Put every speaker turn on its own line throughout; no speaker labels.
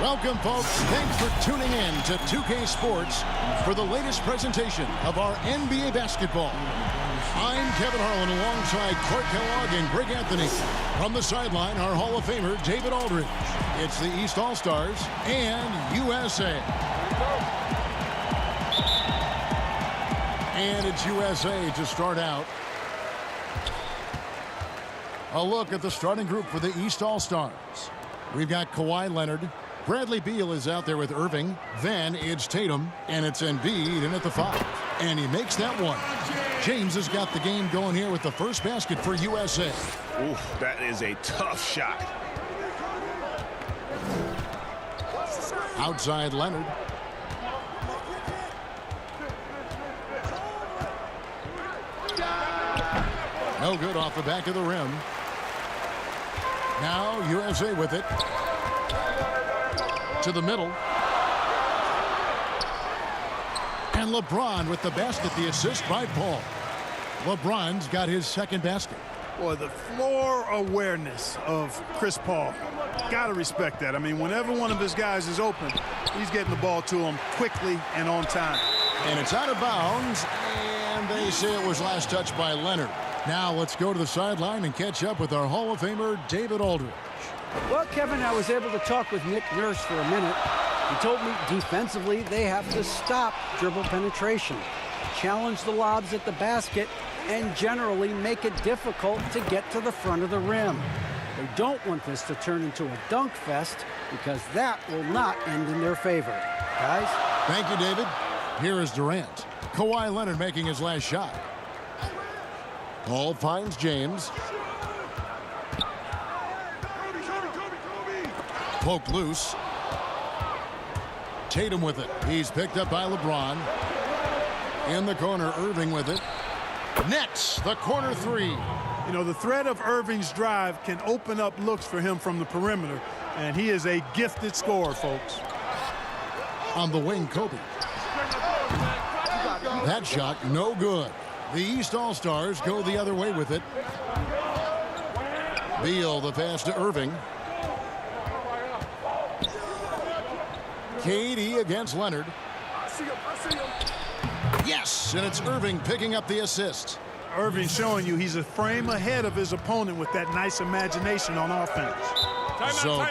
Welcome, folks. Thanks for tuning in to 2K Sports for the latest presentation of our NBA basketball. I'm Kevin Harlan alongside Clark Kellogg and Greg Anthony. From the sideline, our Hall of Famer, David Aldridge. It's the East All-Stars and USA. And it's USA to start out. A look at the starting group for the East All-Stars. We've got Kawhi Leonard. Bradley Beal is out there with Irving. Then it's Tatum, and it's Embiid in at the 5. And he makes that one. James has got the game going here with the first basket for USA.
Oof, that is a tough shot.
Outside Leonard. No good off the back of the rim. Now USA with it. To the middle. And LeBron with the basket, the assist by Paul. LeBron's got his second basket.
Boy, the floor awareness of Chris Paul. Gotta respect that. I mean, whenever one of his guys is open, he's getting the ball to him quickly and on time.
And it's out of bounds, and they say it was last touched by Leonard. Now let's go to the sideline and catch up with our Hall of Famer, David Aldridge.
Well, Kevin, I was able to talk with Nick Nurse for a minute. He told me defensively they have to stop dribble penetration, challenge the lobs at the basket, and generally make it difficult to get to the front of the rim. They don't want this to turn into a dunk fest because that will not end in their favor. Guys?
Thank you, David. Here is Durant. Kawhi Leonard making his last shot. Paul finds James. Poked loose. Tatum with it. He's picked up by LeBron. In the corner, Irving with it. Nets the corner 3.
You know, the threat of Irving's drive can open up looks for him from the perimeter, and he is a gifted scorer, folks.
On the wing, Kobe. That shot, no good. The East All-Stars go the other way with it. Beal, the pass to Irving. KD against Leonard. Yes, and it's Irving picking up the assist.
Irving showing you he's a frame ahead of his opponent with that nice imagination on offense.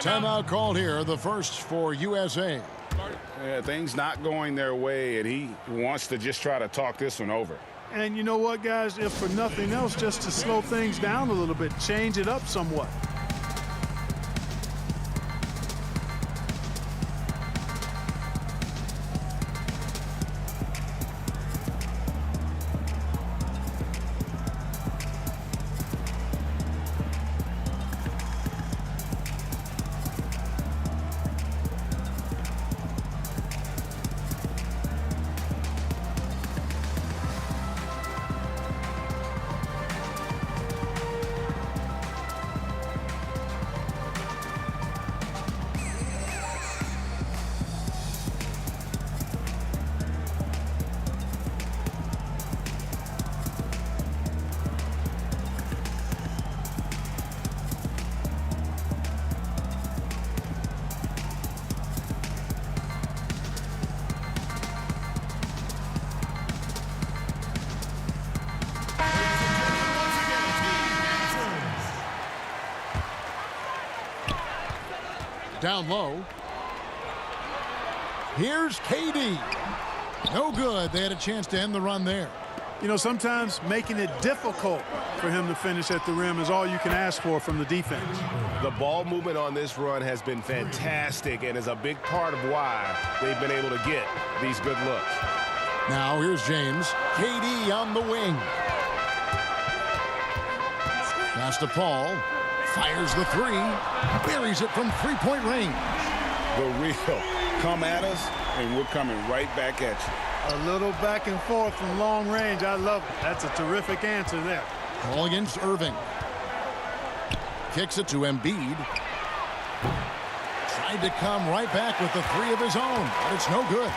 Timeout called here, the first for USA.
Yeah, things not going their way, and he wants to just try to talk this one over.
And you know what, guys? If for nothing else, just to slow things down a little bit, change it up somewhat.
Down low. Here's KD. No good. They had a chance to end the run there.
You know, sometimes making it difficult for him to finish at the rim is all you can ask for from the defense.
The ball movement on this run has been fantastic and is a big part of why they've been able to get these good looks.
Now here's James. KD on the wing. Pass to Paul. Fires the 3. Buries it from three-point range.
The real come at us, and we're coming right back at you.
A little back and forth from long range. I love it. That's a terrific answer there.
Ball against Irving. Kicks it to Embiid. Tried to come right back with the 3 of his own, but it's no good.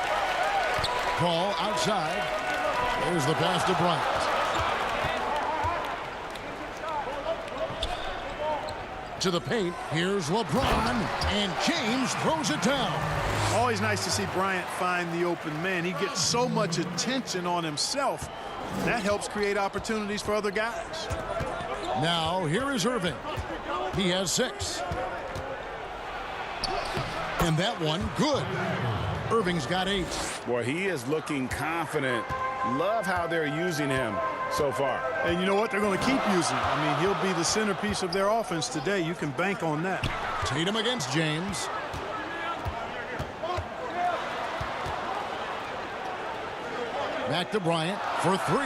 Paul outside. There's the pass to Bryant. to the paint. Here's LeBron, and James throws it down.
Always nice to see Bryant find the open man. He gets so much attention on himself. That helps create opportunities for other guys.
Now, here is Irving. He has 6. And that one, good. Irving's got 8.
Boy, he is looking confident. Love how they're using him so far.
And you know what? They're going to keep using him. I mean, he'll be the centerpiece of their offense today. You can bank on that.
Tatum against James. Back to Bryant for 3.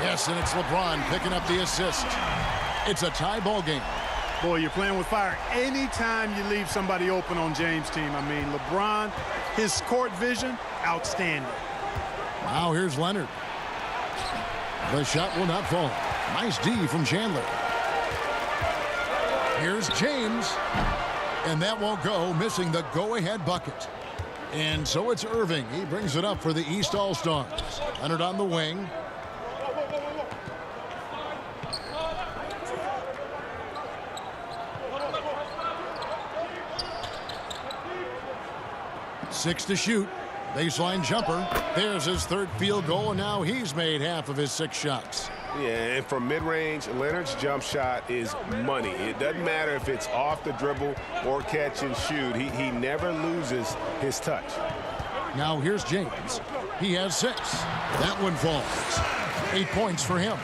Yes, and it's LeBron picking up the assist. It's a tie ball game.
Boy, you're playing with fire anytime you leave somebody open on James' team. I mean, LeBron, his court vision, outstanding.
Now here's Leonard. The shot will not fall. Nice D from Chandler. Here's James. And that won't go, missing the go-ahead bucket. And so it's Irving. He brings it up for the East All-Stars. Leonard on the wing. Six to shoot. Baseline jumper. There's his 3rd field goal, and now he's made half of his 6 shots.
Yeah, and from mid-range, Leonard's jump shot is money. It doesn't matter if it's off the dribble or catch and shoot. He never loses his touch.
Now here's James. He has 6. That one falls. 8 points for him.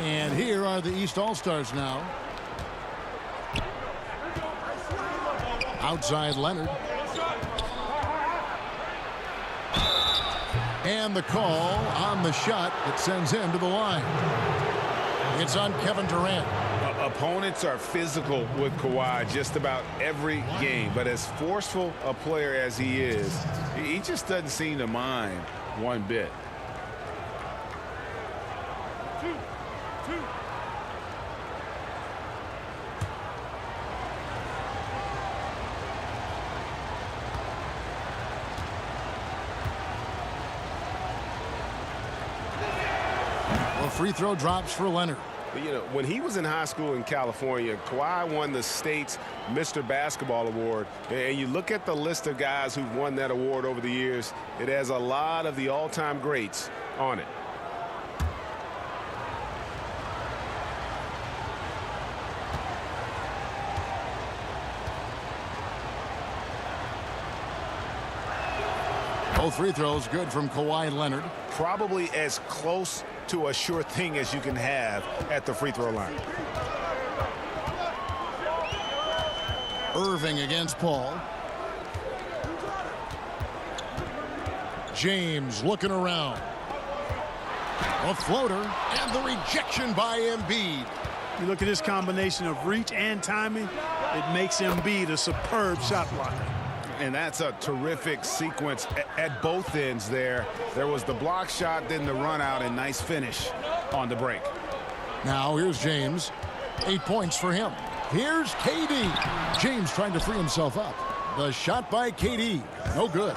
And here are the East All-Stars now. Outside Leonard. And the call on the shot that sends him to the line. It's on Kevin Durant.
Opponents are physical with Kawhi just about every game, but as forceful a player as he is, he just doesn't seem to mind one bit.
Free throw drops for Leonard.
You know, when he was in high school in California, Kawhi won the state's Mr. Basketball Award. And you look at the list of guys who've won that award over the years, it has a lot of the all-time greats on it.
Both free throws good from Kawhi Leonard.
Probably as close to a sure thing as you can have at the free throw line.
Irving against Paul. James looking around. A floater and the rejection by Embiid.
You look at this combination of reach and timing, it makes Embiid a superb shot blocker.
And that's a terrific sequence at both ends there. There was the block shot, then the run out, and nice finish on the break.
Now here's James. 8 points for him. Here's KD. James trying to free himself up. The shot by KD. No good.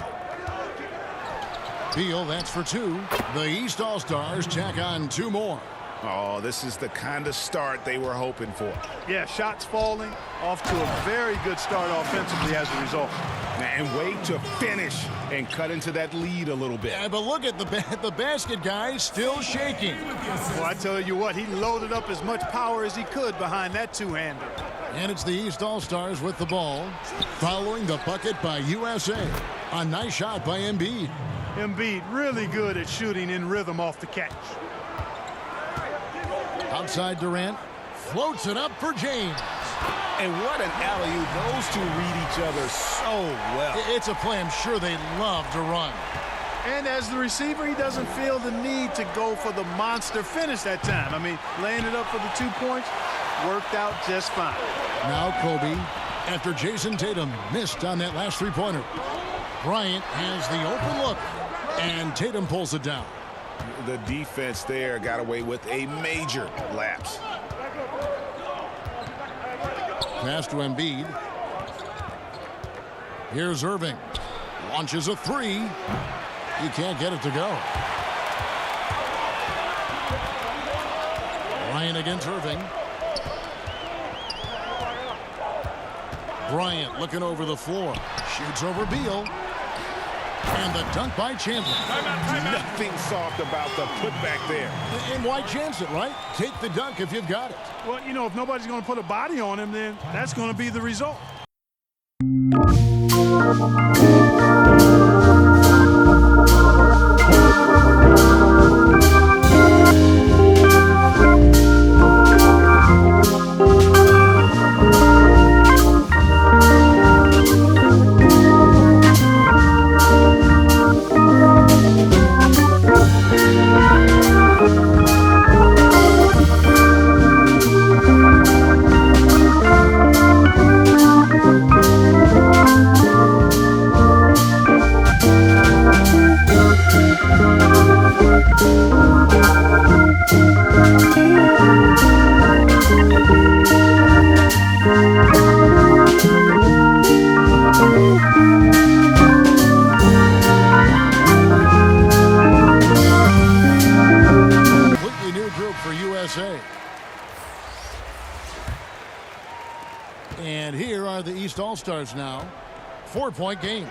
Beal, that's for 2. The East All-Stars tack on 2 more.
Oh, this is the kind of start they were hoping for.
Yeah, shots falling, off to a very good start offensively as a result.
And wait to finish and cut into that lead a little bit.
Yeah, but look at the basket guy still shaking.
Well, I tell you what, he loaded up as much power as he could behind that two-hander.
And it's the East All-Stars with the ball, following the bucket by USA. A nice shot by Embiid.
Embiid really good at shooting in rhythm off the catch.
Outside Durant, floats it up for James.
And what an alley-oop. Those two read each other so well.
It's a play I'm sure they love to run.
And as the receiver, he doesn't feel the need to go for the monster finish that time. I mean, laying it up for the 2 points worked out just fine.
Now Kobe, after Jason Tatum missed on that last three-pointer. Bryant has the open look, and Tatum pulls it down.
The defense there got away with a major lapse.
Pass to Embiid. Here's Irving. Launches a 3. He can't get it to go. Bryant against Irving. Bryant looking over the floor. Shoots over Beal. And the dunk by Chandler.
Nothing soft about the putback there.
And why chance it, right? Take the dunk if you've got it.
Well, you know, if nobody's going to put a body on him, then that's going to be the result.
And here are the East All-Stars now. 4-point game.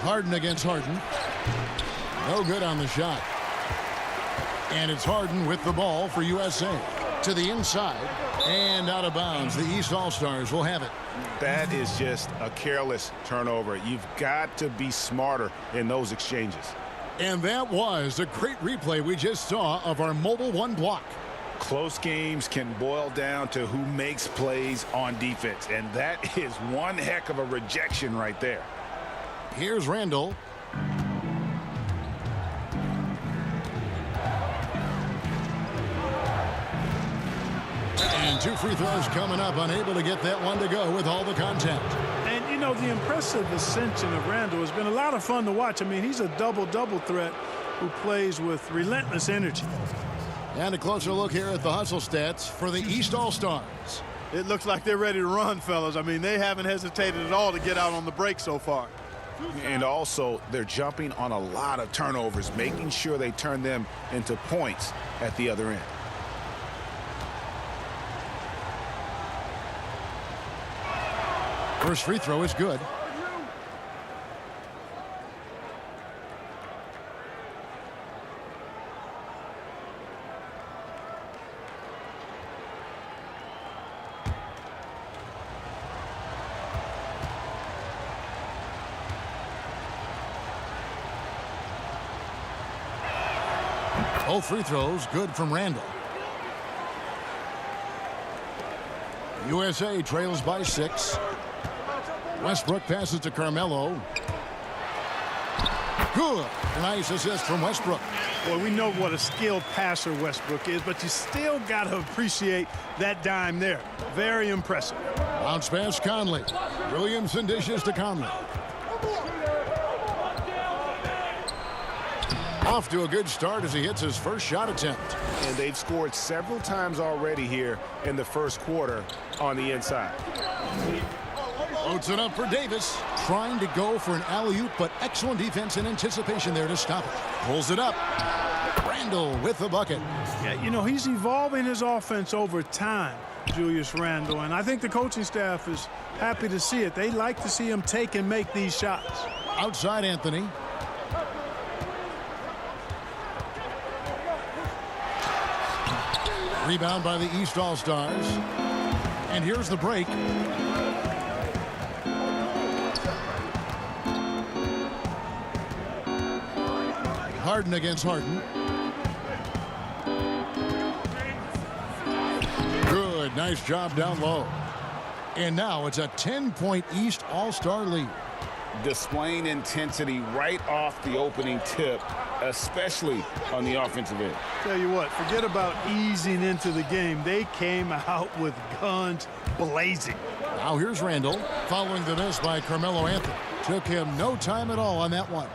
Harden against Harden. No good on the shot. And it's Harden with the ball for USA. To the inside and out of bounds. The East All-Stars will have it.
That is just a careless turnover. You've got to be smarter in those exchanges.
And that was a great replay we just saw of our Mobile One block.
Close games can boil down to who makes plays on defense, and that is one heck of a rejection right there.
Here's Randall. And 2 free throws coming up, unable to get that one to go with all the contact.
And, you know, the impressive ascension of Randall has been a lot of fun to watch. I mean, he's a double-double threat who plays with relentless energy.
And a closer look here at the hustle stats for the East All-Stars.
It looks like they're ready to run, fellas. I mean, they haven't hesitated at all to get out on the break so far.
And also, they're jumping on a lot of turnovers, making sure they turn them into points at the other end.
First free throw is good. Both free throws good from Randall. USA trails by 6. Westbrook passes to Carmelo. Good. Nice assist from Westbrook.
Boy, we know what a skilled passer Westbrook is, but you still got to appreciate that dime there. Very impressive.
Bounce pass Conley. Williamson dishes to Conley. Off to a good start as he hits his first shot attempt.
And they've scored several times already here in the first quarter on the inside.
Loads it up for Davis. Trying to go for an alley-oop, but excellent defense and anticipation there to stop it. Pulls it up. Randall with the bucket.
Yeah, you know, he's evolving his offense over time, Julius Randall, and I think the coaching staff is happy to see it. They like to see him take and make these shots.
Outside Anthony. Rebound by the East All-Stars. And here's the break. Harden against Harden. Good. Nice job down low. And now it's a 10-point East All-Star lead.
Displaying intensity right off the opening tip, especially on the offensive end.
Tell you what, forget about easing into the game. They came out with guns blazing.
Now here's Randall following the miss by Carmelo Anthony. Took him no time at all on that one.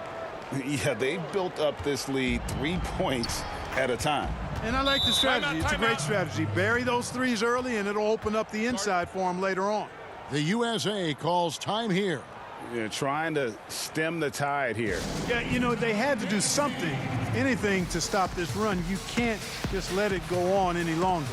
Yeah, they built up this lead 3 points at a time.
And I like the strategy. It's a great strategy. Bury those threes early, and it'll open up the inside for them later on.
The USA calls time here.
They're trying to stem the tide here.
Yeah, you know, they had to do something, anything to stop this run. You can't just let it go on any longer.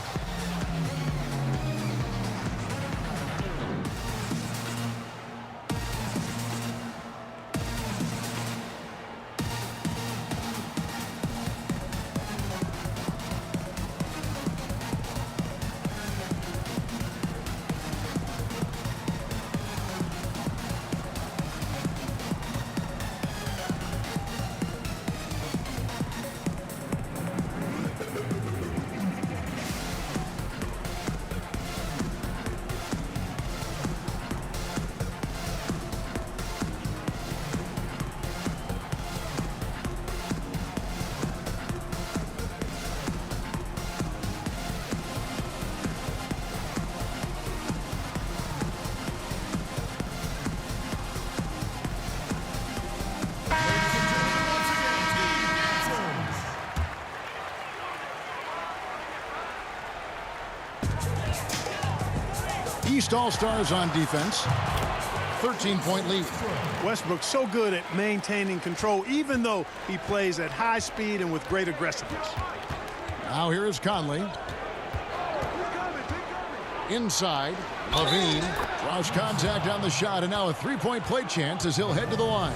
East All-Stars on defense. 13-point lead.
Westbrook's so good at maintaining control, even though he plays at high speed and with great aggressiveness.
Now here is Conley. Inside, Levine draws contact on the shot, and now a three-point play chance as he'll head to the line.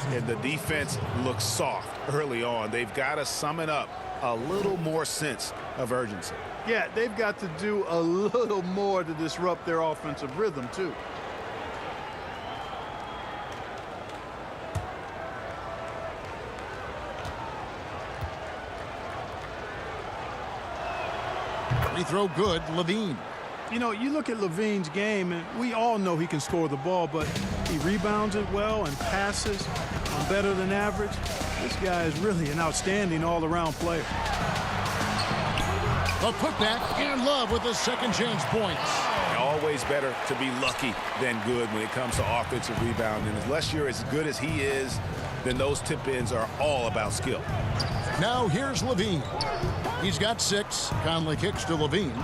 And the defense looks soft early on. They've got to sum it up. A little more sense of urgency.
Yeah, they've got to do a little more to disrupt their offensive rhythm, too.
Free throw good, Levine.
You know, you look at Levine's game, and we all know he can score the ball, but he rebounds it well and passes on better than average. This guy is really an outstanding all-around player.
The putback and Love with the second chance points.
Always better to be lucky than good when it comes to offensive rebounding. Unless you're as good as he is, then those tip-ins are all about skill.
Now here's Levine. He's got 6. Conley kicks to Levine.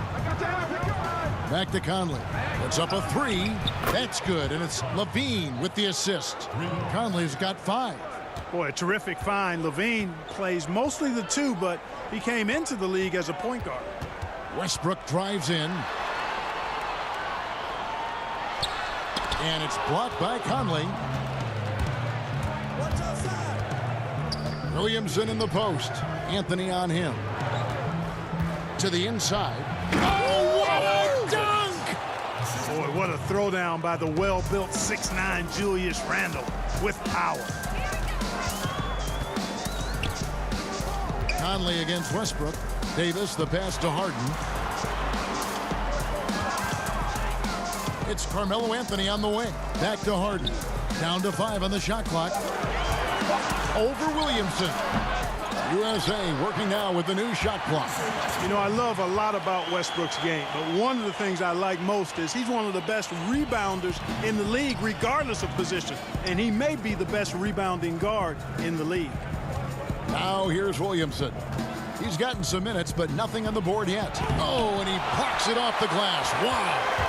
Back to Conley. It's up a 3. That's good, and it's Levine with the assist. Conley's got 5.
Boy, a terrific find. Levine plays mostly the 2, but he came into the league as a point guard.
Westbrook drives in. And it's blocked by Conley. Williamson in the post. Anthony on him. To the inside. Oh, what a dunk!
Boy, what a throwdown by the well-built 6'9" Julius Randle with power.
Conley against Westbrook. Davis, the pass to Harden. It's Carmelo Anthony on the wing. Back to Harden. Down to 5 on the shot clock. Over Williamson. USA working now with the new shot clock.
You know, I love a lot about Westbrook's game, but one of the things I like most is he's one of the best rebounders in the league, regardless of position. And he may be the best rebounding guard in the league.
Now here's Williamson. He's gotten some minutes, but nothing on the board yet. Oh, and he blocks it off the glass. Wow.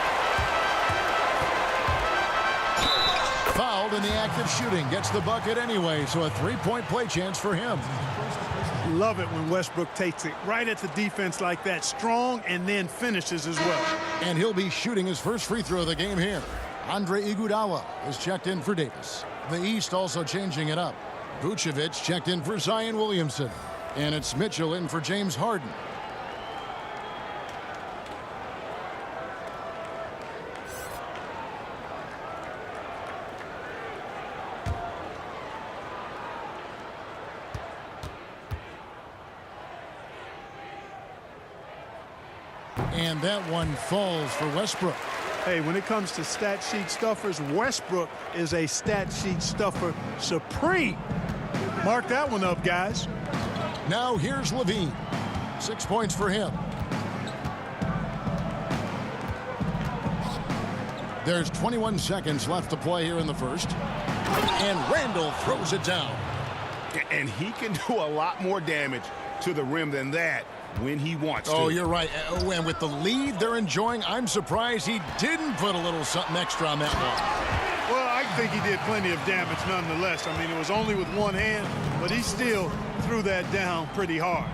Fouled in the act of shooting. Gets the bucket anyway, so a three-point play chance for him.
Love it when Westbrook takes it right at the defense like that, strong, and then finishes as well.
And he'll be shooting his first free throw of the game here. Andre Iguodala is checked in for Davis. The East also changing it up. Vucevic checked in for Zion Williamson. And it's Mitchell in for James Harden. And that one falls for Westbrook.
Hey, when it comes to stat sheet stuffers, Westbrook is a stat sheet stuffer supreme. Mark that one up, guys.
Now here's Levine. 6 points for him. There's 21 seconds left to play here in the first. And Randle throws it down.
And he can do a lot more damage to the rim than that when he wants to.
Oh, you're right. And with the lead they're enjoying, I'm surprised he didn't put a little something extra on that one.
Well, I think he did plenty of damage nonetheless. I mean, it was only with one hand, but he still threw that down pretty hard.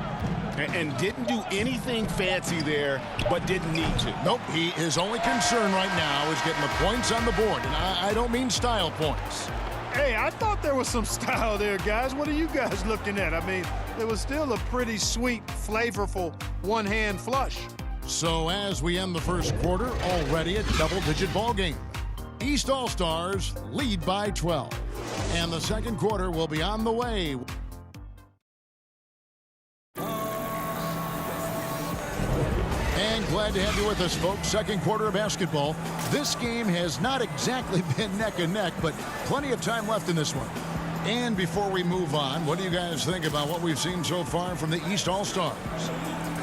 And didn't do anything fancy there, but didn't need to.
Nope, his only concern right now is getting the points on the board. And I don't mean style points.
Hey, I thought there was some style there, guys. What are you guys looking at? I mean, it was still a pretty sweet, flavorful one-hand flush.
So as we end the first quarter, already a double-digit ball game. East All-Stars lead by 12. And the second quarter will be on the way. And glad to have you with us, folks. Second quarter of basketball. This game has not exactly been neck and neck, but plenty of time left in this one. And before we move on, what do you guys think about what we've seen so far from the East All-Stars?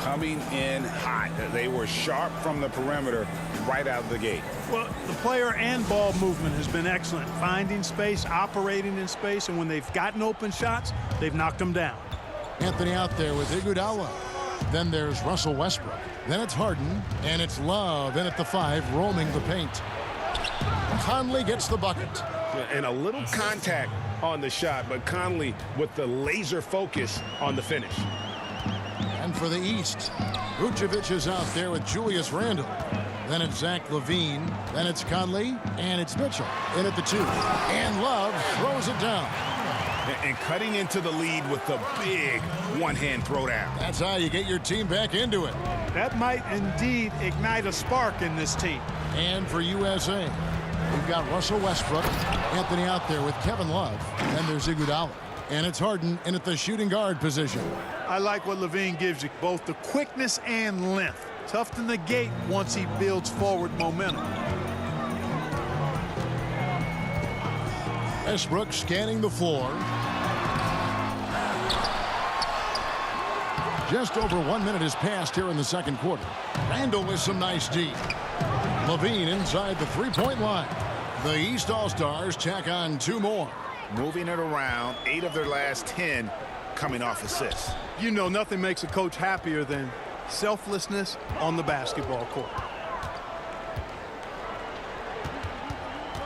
Coming in hot. They were sharp from the perimeter right out of the gate.
Well, the player and ball movement has been excellent. Finding space, operating in space, and when they've gotten open shots, they've knocked them down.
Anthony out there with Iguodala. Then there's Russell Westbrook. Then it's Harden. And it's Love in at the 5, roaming the paint. Conley gets the bucket.
And a little contact on the shot, but Conley with the laser focus on the finish.
And for the East, Vucevic is out there with Julius Randle. Then it's Zach LaVine. Then it's Conley. And it's Mitchell in at the 2. And Love throws it down.
And cutting into the lead with the big one-hand throwdown.
That's how you get your team back into it.
That might indeed ignite a spark in this team.
And for USA, we've got Russell Westbrook, Anthony out there with Kevin Love. Then there's Iguodala. And it's Harden in at the shooting guard position.
I like what LaVine gives you, both the quickness and length. Tough to negate once he builds forward momentum.
Westbrook scanning the floor. Just over 1 minute has passed here in the second quarter. Randle with some nice D. LaVine inside the three-point line. The East All-Stars tack on 2 more.
Moving it around, 8 of their last 10 coming off assists.
You know, nothing makes a coach happier than selflessness on the basketball court.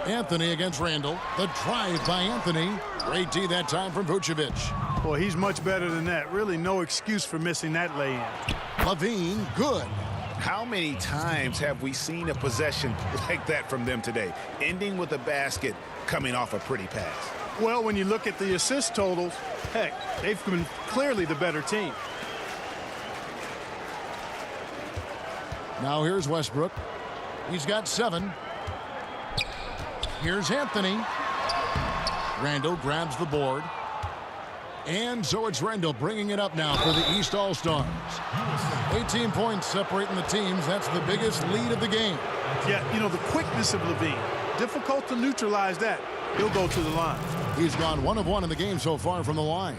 Anthony against Randle. The drive by Anthony. Great D that time from Vucevic.
Boy, he's much better than that. Really no excuse for missing that lay-in.
LaVine, good.
How many times have we seen a possession like that from them today, ending with a basket coming off a pretty pass?
Well, when you look at the assist totals, heck, they've been clearly the better team.
Now here's Westbrook. He's got 7. Here's Anthony. Randle grabs the board. And so it's Randle bringing it up now for the East All-Stars. 18 points separating the teams. That's the biggest lead of the game.
Yeah, you know, the quickness of LaVine. Difficult to neutralize that. He'll go to the line.
He's gone 1 of 1 in the game so far from the line.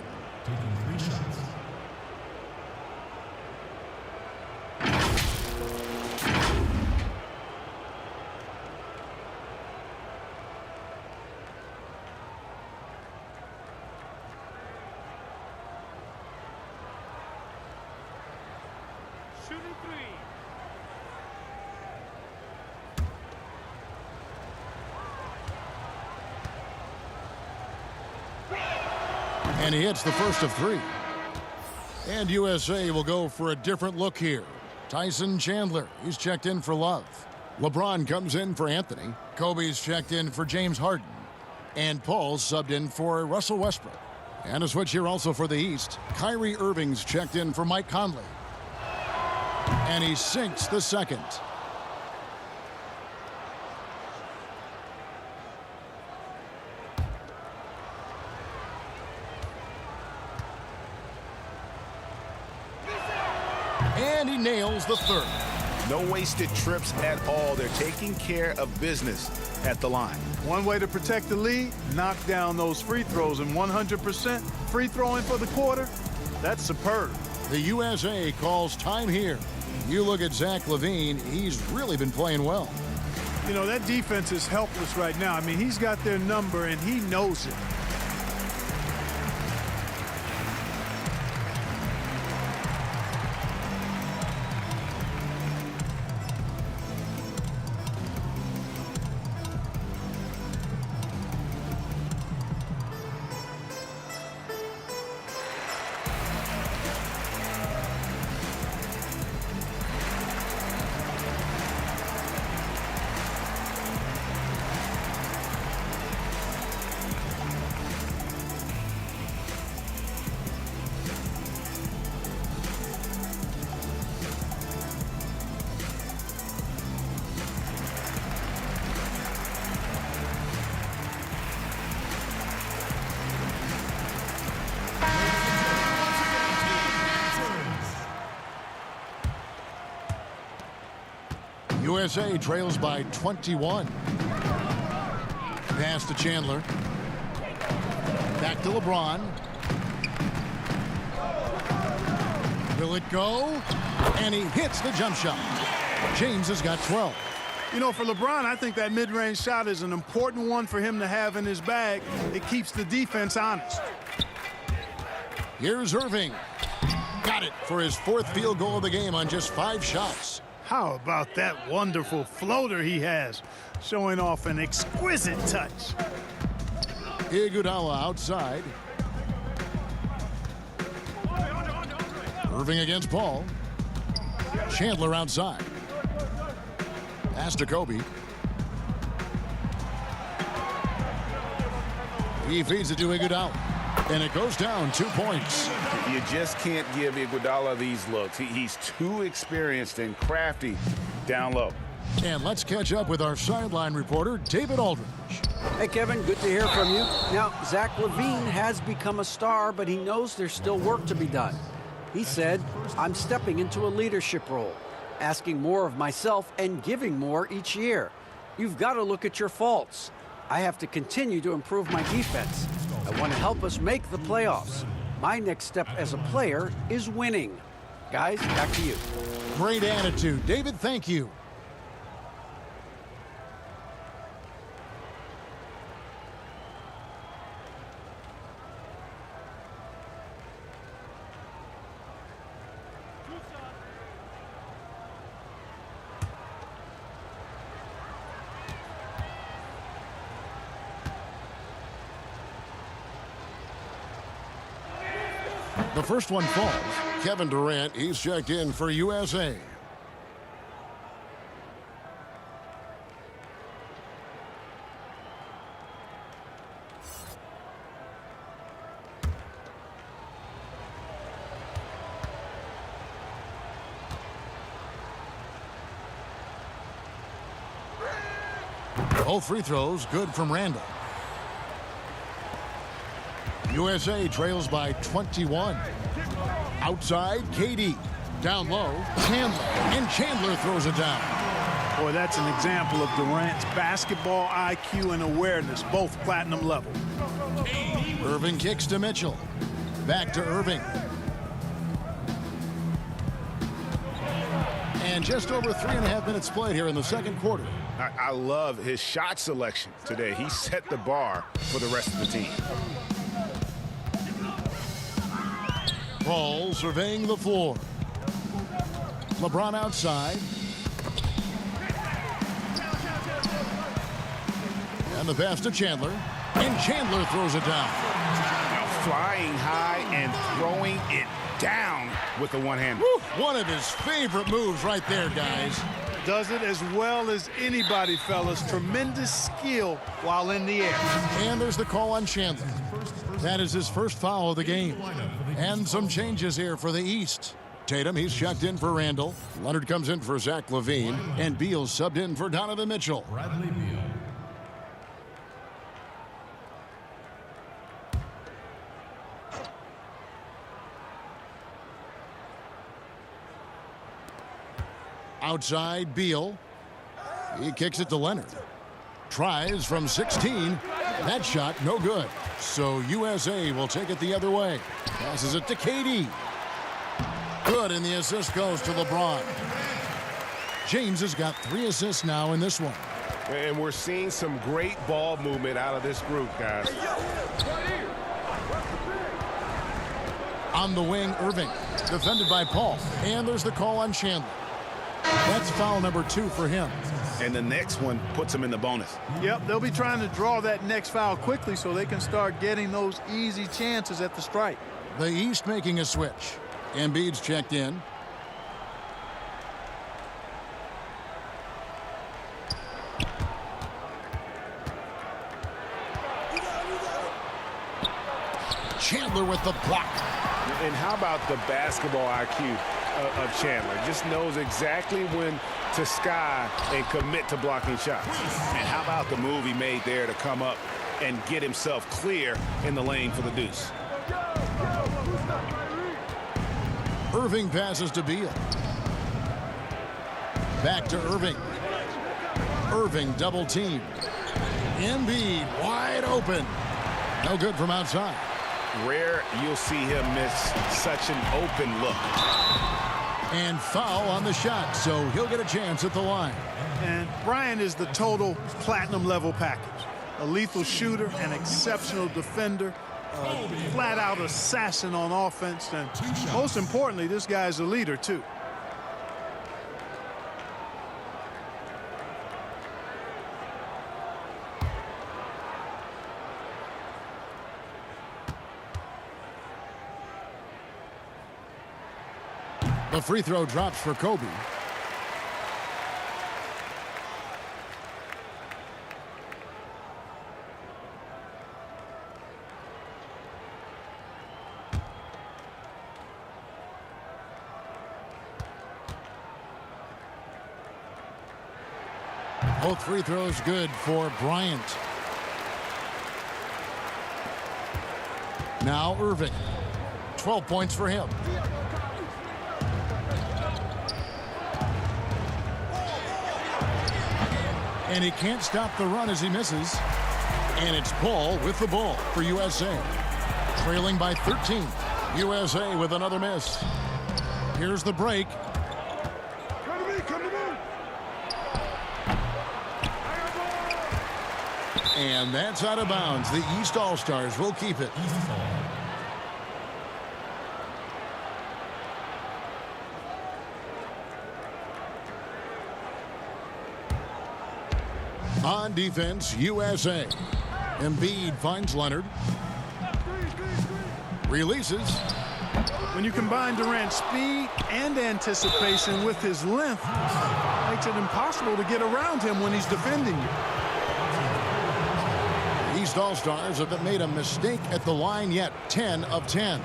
And he hits the first of 3. And USA will go for a different look here. Tyson Chandler, he's checked in for Love. LeBron comes in for Anthony. Kobe's checked in for James Harden. And Paul's subbed in for Russell Westbrook. And a switch here also for the East. Kyrie Irving's checked in for Mike Conley. And he sinks the second. And he nails the third.
No wasted trips at all. They're taking care of business at the line.
One way to protect the lead, knock down those free throws, and 100% free throwing for the quarter, that's superb.
The USA calls time here. You look at Zach LaVine, he's really been playing well.
You know, that defense is helpless right now. I mean, he's got their number, and he knows it.
USA trails by 21. Pass to Chandler. Back to LeBron. Will it go? And he hits the jump shot. James has got 12.
You know, for LeBron, I think that mid-range shot is an important one for him to have in his bag. It keeps the defense honest.
Here's Irving. Got got it for his 4th field goal of the game on just 5 shots.
How about that wonderful floater he has, showing off an exquisite touch.
Iguodala outside. Irving against Paul. Chandler outside. Pass to Kobe. He feeds it to Iguodala. And it goes down 2 points.
You just can't give Iguodala these looks. He's too experienced and crafty down low.
And let's catch up with our sideline reporter, David Aldridge.
Hey, Kevin, good to hear from you. Now, Zach LaVine has become a star, but he knows there's still work to be done. He said, I'm stepping into a leadership role, asking more of myself and giving more each year. You've got to look at your faults. I have to continue to improve my defense. I want to help us make the playoffs. My next step as a player is winning. Guys, back to you.
Great attitude. David, thank you. The first one falls. Kevin Durant, he's checked in for USA. Both free throws good from Randall. USA trails by 21. Outside, KD. Down low, Chandler. And Chandler throws it down.
Boy, that's an example of Durant's basketball IQ and awareness, both platinum level.
Irving kicks to Mitchell. Back to Irving. And just over 3.5 minutes played here in the second quarter.
I love his shot selection today. He set the bar for the rest of the team.
Paul surveying the floor. LeBron outside. And the pass to Chandler. And Chandler throws it down.
Now flying high and throwing it down with the one-hander.
One of his favorite moves right there, guys.
Does it as well as anybody, fellas. Tremendous skill while in the air.
And there's the call on Chandler. That is his first foul of the game. And some changes here for the East. Tatum, he's checked in for Randall. Leonard comes in for Zach LaVine. And Beal subbed in for Donovan Mitchell.
Bradley Beal.
Outside, Beal. He kicks it to Leonard. Tries from 16. That shot, no good. So USA will take it the other way. Passes it to KD. Good, and the assist goes to LeBron. James has got 3 assists now in this one.
And we're seeing some great ball movement out of this group, guys.
On the wing, Irving. Defended by Paul. And there's the call on Chandler. That's foul number 2 for him.
And the next one puts him in the bonus.
Yep, they'll be trying to draw that next foul quickly so they can start getting those easy chances at the stripe.
The East making a switch. Embiid's checked in. Chandler with the block.
And how about the basketball IQ of Chandler? Just knows exactly when to sky and commit to blocking shots.
And how about the move he made there to come up and get himself clear in the lane for the deuce?
Irving passes to Beal. Back to Irving. Irving double team. Embiid wide open. No good from outside.
Rare you'll see him miss such an open look.
And foul on the shot, so he'll get a chance at the line.
And Bryant is the total platinum level package. A lethal shooter, an exceptional defender, flat-out assassin on offense, and most importantly, this guy's a leader too.
The free throw drops for Kobe. Both free throws good for Bryant. Now Irving. 12 points for him. And he can't stop the run as he misses. And it's Paul with the ball for USA. Trailing by 13. USA with another miss. Here's the break. And that's out of bounds. The East All-Stars will keep it. On defense, USA. Embiid finds Leonard. Releases.
When you combine Durant's speed and anticipation with his length, it makes it impossible to get around him when he's defending you.
East All-Stars haven't made a mistake at the line yet. 10 of 10.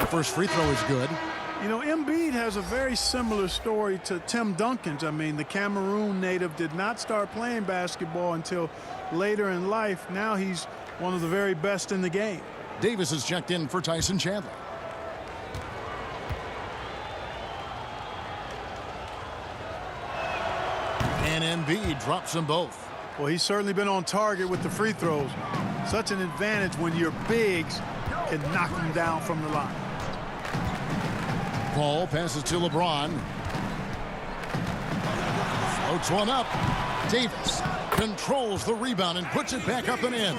The first free throw is good.
You know, Embiid has a very similar story to Tim Duncan's. I mean, the Cameroon native did not start playing basketball until later in life. Now he's one of the very best in the game.
Davis is checked in for Tyson Chandler. And Embiid drops them both.
Well, he's certainly been on target with the free throws. Such an advantage when your bigs can knock them down from the line.
Paul passes to LeBron. Floats one up. Davis controls the rebound and puts it back up and in.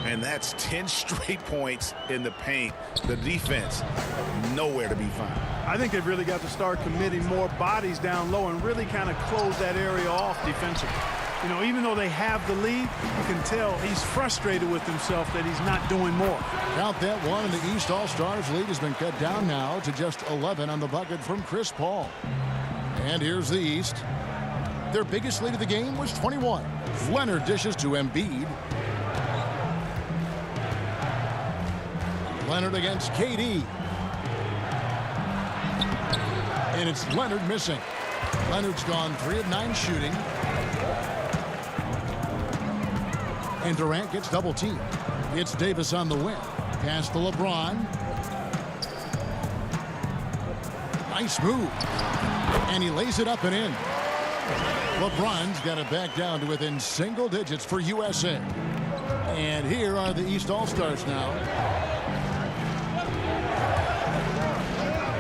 And that's 10 straight points in the paint. The defense, nowhere to be found.
I think they've really got to start committing more bodies down low and really kind of close that area off defensively. You know, even though they have the lead, you can tell he's frustrated with himself that he's not doing more.
Count that one, and the East All-Stars lead has been cut down now to just 11 on the bucket from Chris Paul. And here's the East. Their biggest lead of the game was 21. Leonard dishes to Embiid. Leonard against KD. And it's Leonard missing. Leonard's gone 3 of 9 shooting. And Durant gets double teamed. It's Davis on the wing. Pass to LeBron. Nice move. And he lays it up and in. LeBron's got it back down to within single digits for USA. And here are the East All-Stars now.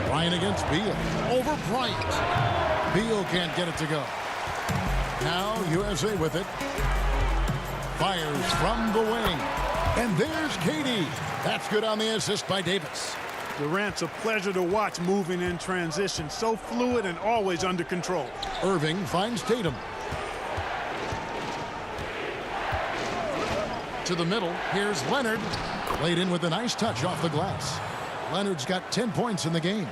Bryant against Beal. Over Bryant. Beal can't get it to go. Now USA with it. Fires from the wing. And there's KD. That's good on the assist by Davis.
Durant's a pleasure to watch moving in transition. So fluid and always under control.
Irving finds Tatum. To the middle. Here's Leonard. Laid in with a nice touch off the glass. Leonard's got 10 points in the game.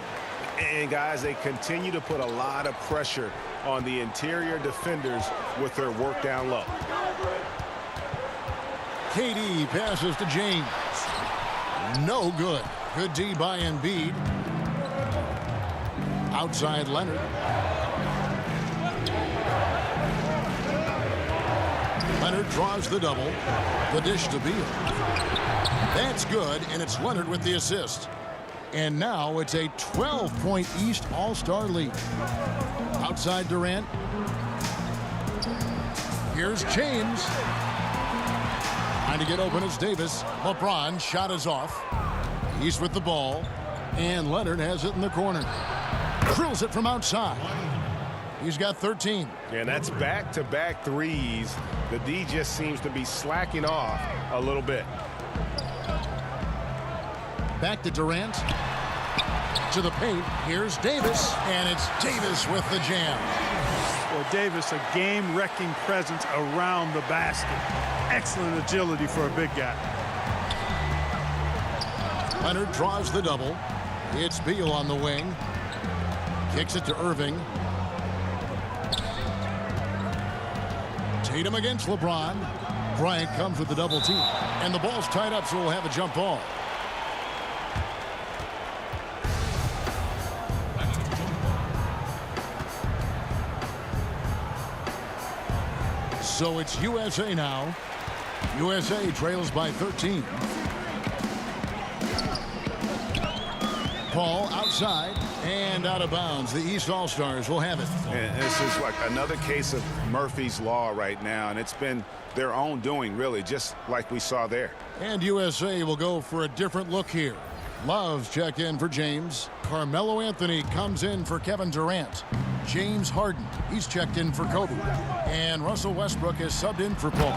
And guys, they continue to put a lot of pressure on the interior defenders with their work down low.
KD passes to James. No good. Good D by Embiid. Outside Leonard. Leonard draws the double. The dish to Beal. That's good, and it's Leonard with the assist. And now it's a 12-point East All-Star lead. Outside Durant. Here's James. Trying to get open is Davis. LeBron shot is off. He's with the ball. And Leonard has it in the corner. Drills it from outside. He's got 13.
And that's back-to-back threes. The D just seems to be slacking off a little bit.
Back to Durant. To the paint. Here's Davis. And it's Davis with the jam.
Well, Davis, a game-wrecking presence around the basket. Excellent agility for a big guy.
Leonard draws the double. It's Beal on the wing. Kicks it to Irving. Tatum against LeBron. Bryant comes with the double team. And the ball's tied up, so we'll have a jump ball. So it's USA now. USA trails by 13. Paul outside and out of bounds. The East All-Stars will have it.
And this is like another case of Murphy's Law right now, and it's been their own doing, really, just like we saw there.
And USA will go for a different look here. Love's check in for James. Carmelo Anthony comes in for Kevin Durant. James Harden, he's checked in for Kobe. And Russell Westbrook is subbed in for Paul.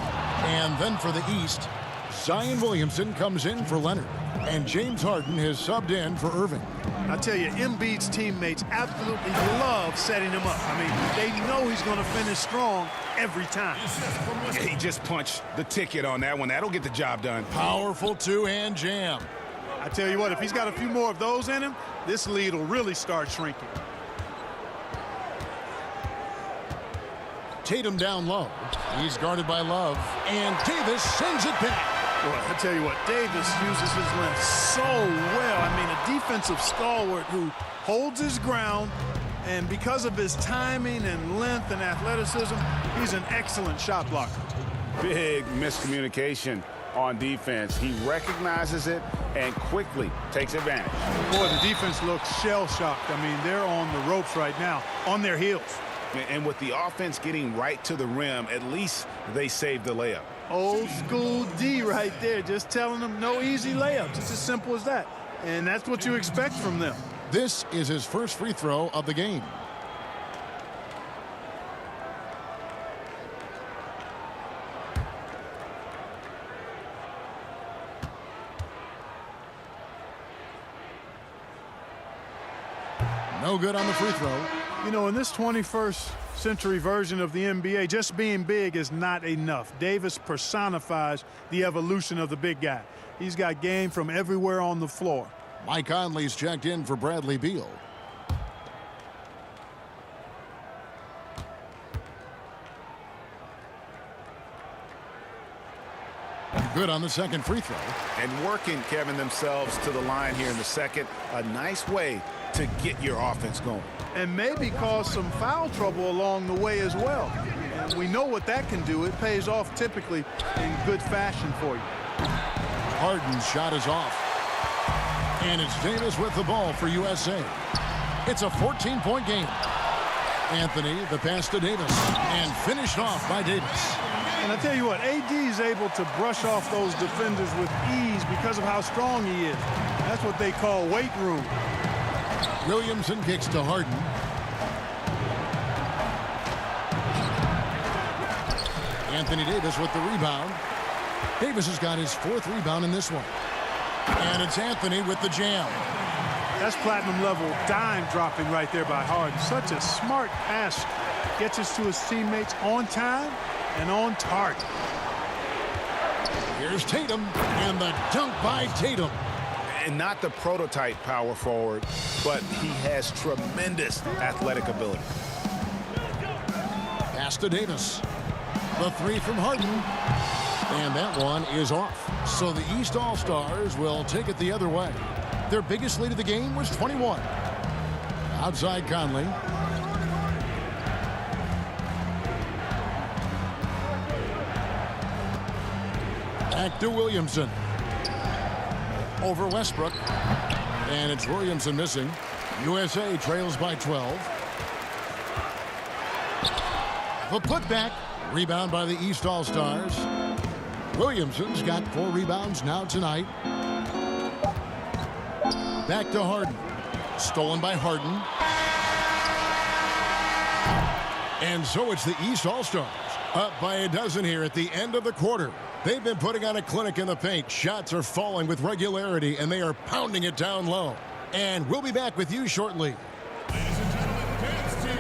And then for the East, Zion Williamson comes in for Leonard. And James Harden has subbed in for Irving.
I tell you, Embiid's teammates absolutely love setting him up. I mean, they know he's going to finish strong every time.
He just punched the ticket on that one. That'll get the job done.
Powerful two-hand jam.
I tell you what, if he's got a few more of those in him, this lead will really start shrinking.
Tatum down low. He's guarded by Love. And Davis sends it back.
Well, I tell you what, Davis uses his length so well. I mean, a defensive stalwart who holds his ground, and because of his timing and length and athleticism, he's an excellent shot blocker.
Big miscommunication on defense. He recognizes it and quickly takes advantage.
Boy, the defense looks shell-shocked. I mean, they're on the ropes right now, on their heels.
And with the offense getting right to the rim, at least they saved the layup.
Old school D right there, just telling them no easy layups. It's as simple as that. And that's what you expect from them.
This is his first free throw of the game. No good on the free throw.
You know, in this 21st century version of the NBA, just being big is not enough. Davis personifies the evolution of the big guy. He's got game from everywhere on the floor.
Mike Conley's checked in for Bradley Beal. Good on the second free throw.
And working, Kevin, themselves to the line here in the second. A nice way to get your offense going.
And maybe cause some foul trouble along the way as well. And we know what that can do. It pays off typically in good fashion for you.
Harden's shot is off. And it's Davis with the ball for USA. It's a 14-point game. Anthony, the pass to Davis. And finished off by Davis.
And I tell you what, AD is able to brush off those defenders with ease because of how strong he is. That's what they call weight room.
Williamson kicks to Harden. Anthony Davis with the rebound. Davis has got his fourth rebound in this one. And it's Anthony with the jam.
That's platinum level dime dropping right there by Harden. Such a smart pass. Gets us to his teammates on time and on target.
Here's Tatum and the dunk by Tatum.
And not the prototype power forward, but he has tremendous athletic ability.
Pass to Davis. The three from Harden. And that one is off. So the East All-Stars will take it the other way. Their biggest lead of the game was 21. Outside Conley. Back to Williamson. Over Westbrook. And it's Williamson missing. USA trails by 12. The putback Rebound by the East All-Stars. Williamson's got 4 rebounds now tonight. Back to Harden. Stolen by Harden. And so it's the East All-Stars up by a dozen here at the end of the quarter. They've been putting on a clinic in the paint. Shots are falling with regularity, and they are pounding it down low. And we'll be back with you shortly.
Ladies and gentlemen, dance team.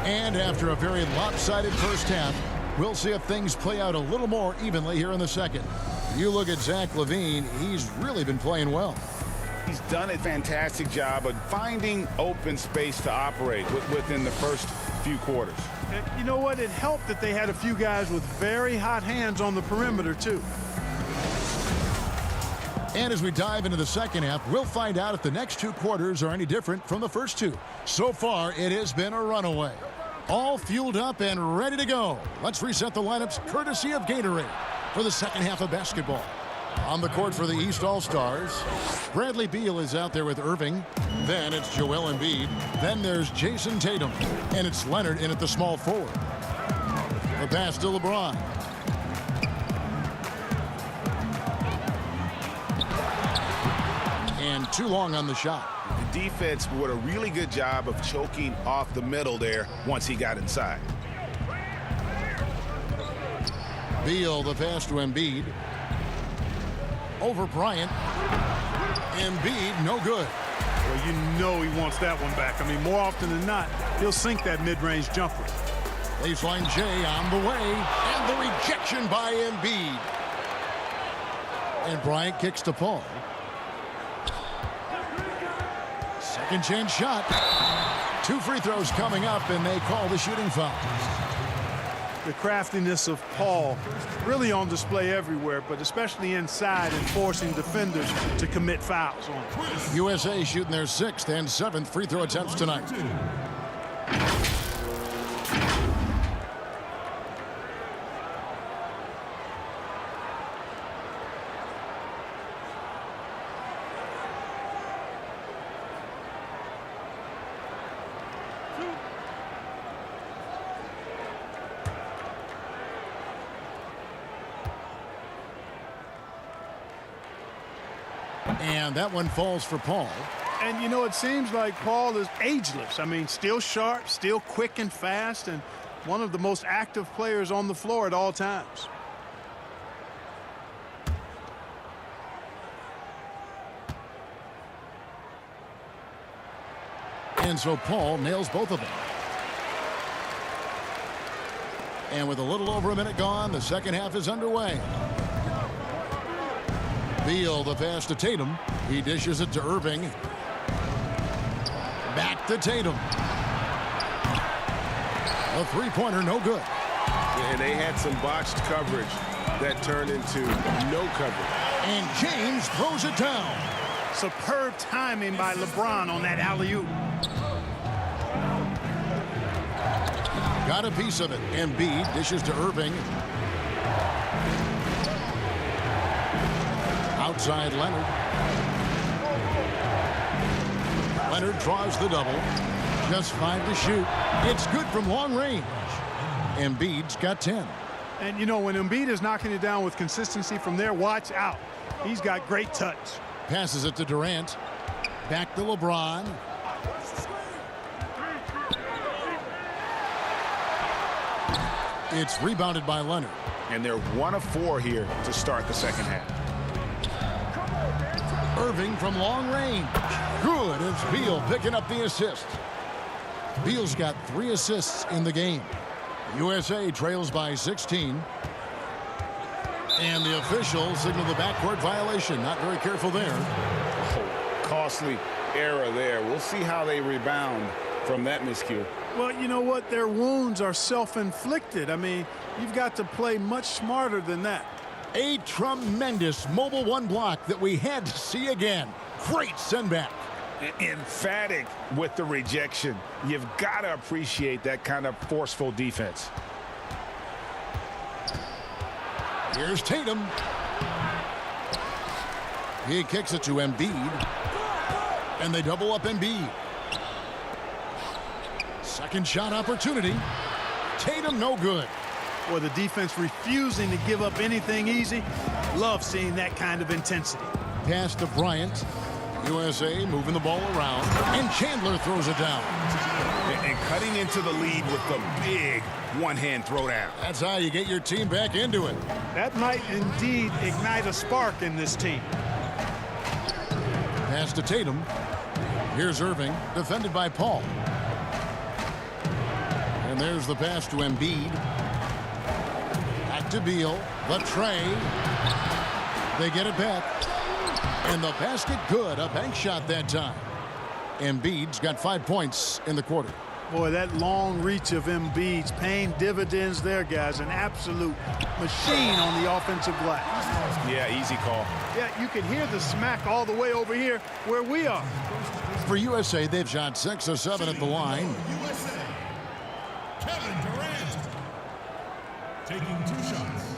And after a very lopsided first half, we'll see if things play out a little more evenly here in the second. You look at Zach LaVine, he's really been playing well.
He's done a fantastic job of finding open space to operate within the first few quarters.
You know what? It helped that they had a few guys with very hot hands on the perimeter, too.
And as we dive into the second half, we'll find out if the next 2 quarters are any different from the first 2. So far, it has been a runaway. All fueled up and ready to go. Let's reset the lineups courtesy of Gatorade for the second half of basketball. On the court for the East All-Stars, Bradley Beal is out there with Irving. Then it's Joel Embiid. Then there's Jason Tatum. And it's Leonard in at the small forward. The pass to LeBron. And too long on the shot.
The defense did a really good job of choking off the middle there once he got inside.
Beal, the pass to Embiid. Over Bryant. Embiid, no good.
Well, you know he wants that one back. I mean, more often than not, he'll sink that mid-range jumper.
Baseline J on the way. And the rejection by Embiid. And Bryant kicks to Paul. Second chance shot. 2 free throws coming up, and they call the shooting foul.
The craftiness of Paul really on display everywhere, but especially inside and forcing defenders to commit fouls on him.
USA shooting their 6th and 7th free throw attempts tonight. And that one falls for Paul.
And, you know, it seems like Paul is ageless. I mean, still sharp, still quick and fast, and one of the most active players on the floor at all times.
And so Paul nails both of them. And with a little over a minute gone, the second half is underway. Beal, the pass to Tatum. He dishes it to Irving. Back to Tatum. A three-pointer, no good.
And they had some botched coverage that turned into no coverage.
And James throws it down.
Superb timing by LeBron on that alley-oop.
Got a piece of it. Embiid dishes to Irving. Outside Leonard. Leonard draws the double. Just 5 to shoot. It's good from long range. Embiid's got 10.
And, you know, when Embiid is knocking it down with consistency from there, watch out. He's got great touch.
Passes it to Durant. Back to LeBron. It's rebounded by Leonard.
And they're 1 of 4 here to start the second half.
Irving from long range. Good. It's Beal picking up the assist. Beal's got 3 assists in the game. USA trails by 16. And the official signaled the backcourt violation. Not very careful there.
Oh, costly error there. We'll see how they rebound from that miscue.
Well, you know what? Their wounds are self-inflicted. I mean, you've got to play much smarter than that.
A tremendous mobile 1 block that we had to see again. Great send back.
Emphatic with the rejection. You've got to appreciate that kind of forceful defense.
Here's Tatum. He kicks it to Embiid. And they double up Embiid. Second shot opportunity. Tatum no good.
Or the defense refusing to give up anything easy. Love seeing that kind of intensity.
Pass to Bryant. USA moving the ball around. And Chandler throws it down.
And cutting into the lead with the big one-hand throwdown.
That's how you get your team back into it.
That might indeed ignite a spark in this team.
Pass to Tatum. Here's Irving, defended by Paul. And there's the pass to Embiid. Back to Beal. The tray. They get it back. And the basket good. A bank shot that time. Embiid's got 5 points in the quarter.
Boy, that long reach of Embiid's paying dividends there, guys. An absolute machine on the offensive glass.
Yeah, easy call.
Yeah, you can hear the smack all the way over here where we are.
For USA, they've shot 6 of 7 at the line.
USA. Kevin Durant. Taking 2 shots.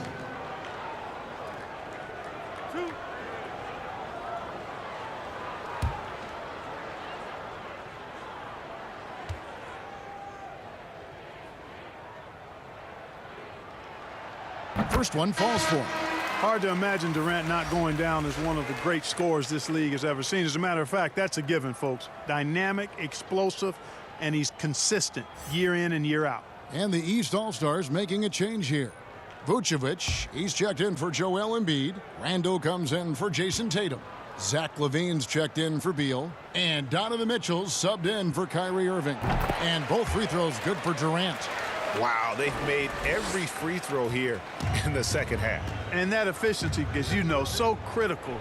First one falls for him.
Hard to imagine Durant not going down as one of the great scorers this league has ever seen. As a matter of fact, that's a given, folks. Dynamic, explosive, and he's consistent year in and year out.
And the East All-Stars making a change here. Vucevic, he's checked in for Joel Embiid. Randle comes in for Jason Tatum. Zach LaVine's checked in for Beal. And Donovan Mitchell's subbed in for Kyrie Irving. And both free throws good for Durant.
Wow, they've made every free throw here in the second half.
And that efficiency, as you know, so critical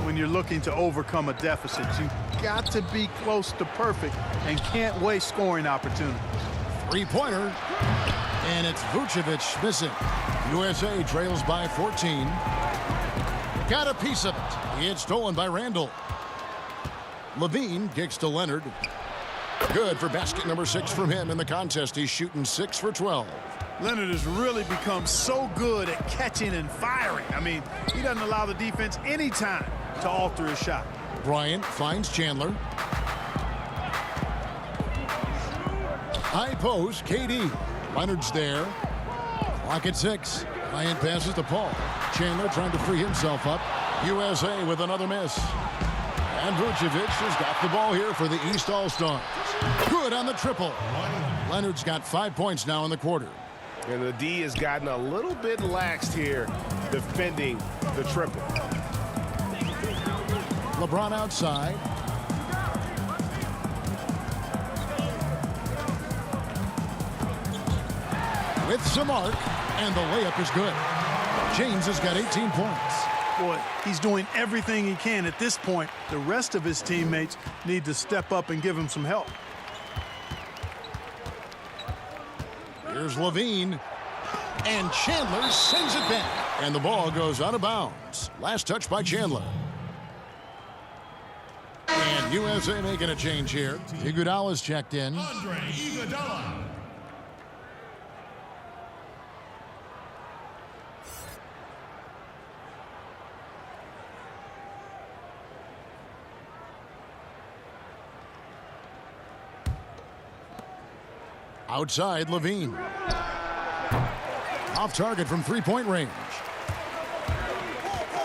when you're looking to overcome a deficit. You've got to be close to perfect and can't waste scoring opportunities.
Three-pointer. And it's Vucevic missing. USA trails by 14. Got a piece of it. It's stolen by Randle. LaVine kicks to Leonard. Good for basket number 6 from him in the contest. He's shooting 6 for 12.
Leonard has really become so good at catching and firing. I mean, he doesn't allow the defense any time to alter his shot.
Bryant finds Chandler. High post, KD. Leonard's there. Clock at 6. Bryant passes to Paul. Chandler trying to free himself up. USA with another miss. And Vucevic has got the ball here for the East All-Stars. Good on the triple. Leonard's got 5 points now in the quarter.
And the D has gotten a little bit laxed here defending the triple.
LeBron outside. With some arc, and the layup is good. James has got 18 points.
Boy, he's doing everything he can at this point. The rest of his teammates need to step up and give him some help.
Here's LaVine. And Chandler sends it back. And the ball goes out of bounds. Last touch by Chandler. And USA making a change here. Iguodala's checked in.
Andre Iguodala.
Outside, LaVine. Off target from three-point range.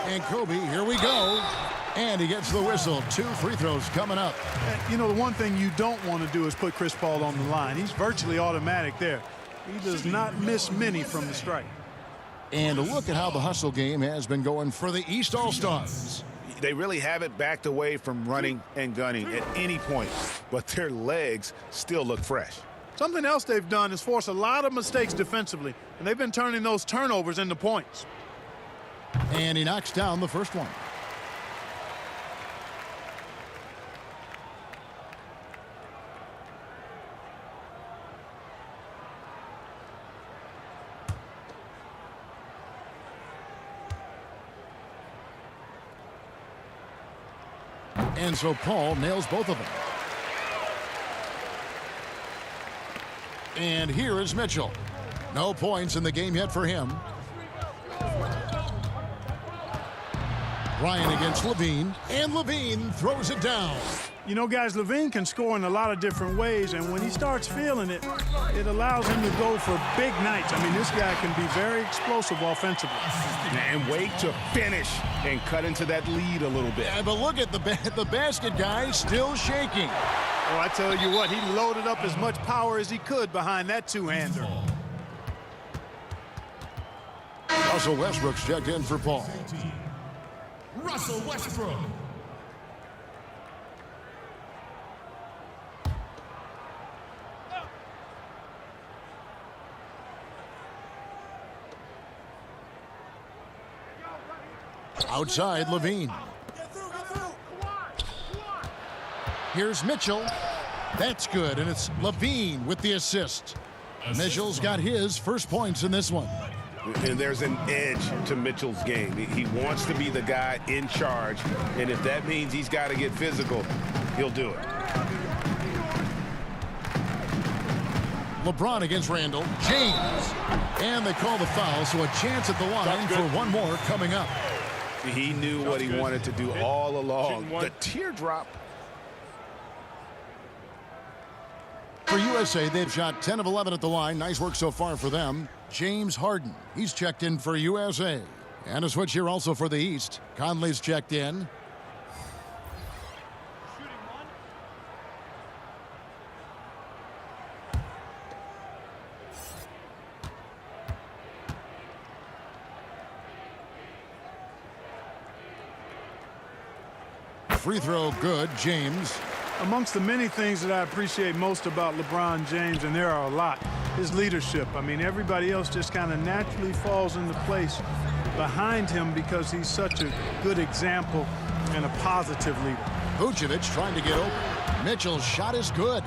And Kobe, here we go. And he gets the whistle. 2 free throws coming up.
You know, the one thing you don't want to do is put Chris Paul on the line. He's virtually automatic there. He does not miss many from the stripe.
And look at how the hustle game has been going for the East All-Stars.
They really haven't backed away from running and gunning at any point, but their legs still look fresh.
Something else they've done is force a lot of mistakes defensively, and they've been turning those turnovers into points.
And he knocks down the first one. And so Paul nails both of them. And here is Mitchell. No points in the game yet for him. Ryan against Levine, and Levine throws it down.
You know, guys, Levine can score in a lot of different ways, and when he starts feeling it, it allows him to go for big nights. I mean, this guy can be very explosive offensively.
And wait to finish and cut into that lead a little bit.
Yeah, but look at the basket guy still shaking.
Oh, I tell you what, he loaded up as much power as he could behind that two-hander.
Russell Westbrook's checked in for Paul.
Russell Westbrook.
Outside, Levine. Here's Mitchell. That's good, and it's Levine with the assist. Mitchell's got his first points in this one.
And there's an edge to Mitchell's game. He wants to be the guy in charge, and if that means he's got to get physical, he'll do it.
LeBron against Randall. James. And they call the foul, so a chance at the line for one more coming up.
He knew what he wanted to do all along. The teardrop.
For USA, they've shot 10 of 11 at the line. Nice work so far for them. James Harden, he's checked in for USA. And a switch here also for the East. Conley's checked in. Free throw good, James.
Amongst the many things that I appreciate most about LeBron James, and there are a lot, his leadership. I mean, everybody else just kind of naturally falls into place behind him because he's such a good example and a positive leader.
Vucevic trying to get open. Mitchell's shot is good.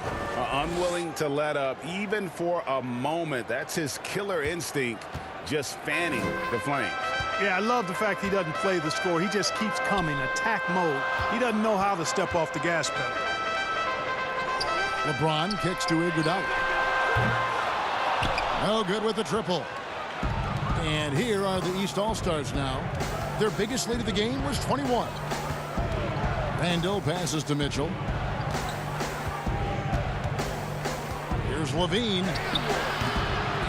Unwilling to let up even for a moment. That's his killer instinct, just fanning the flames.
Yeah, I love the fact he doesn't play the score. He just keeps coming, attack mode. He doesn't know how to step off the gas pedal.
LeBron kicks to Iguodala. No good with the triple. And here are the East All-Stars now. Their biggest lead of the game was 21. Randall passes to Mitchell. Here's Levine.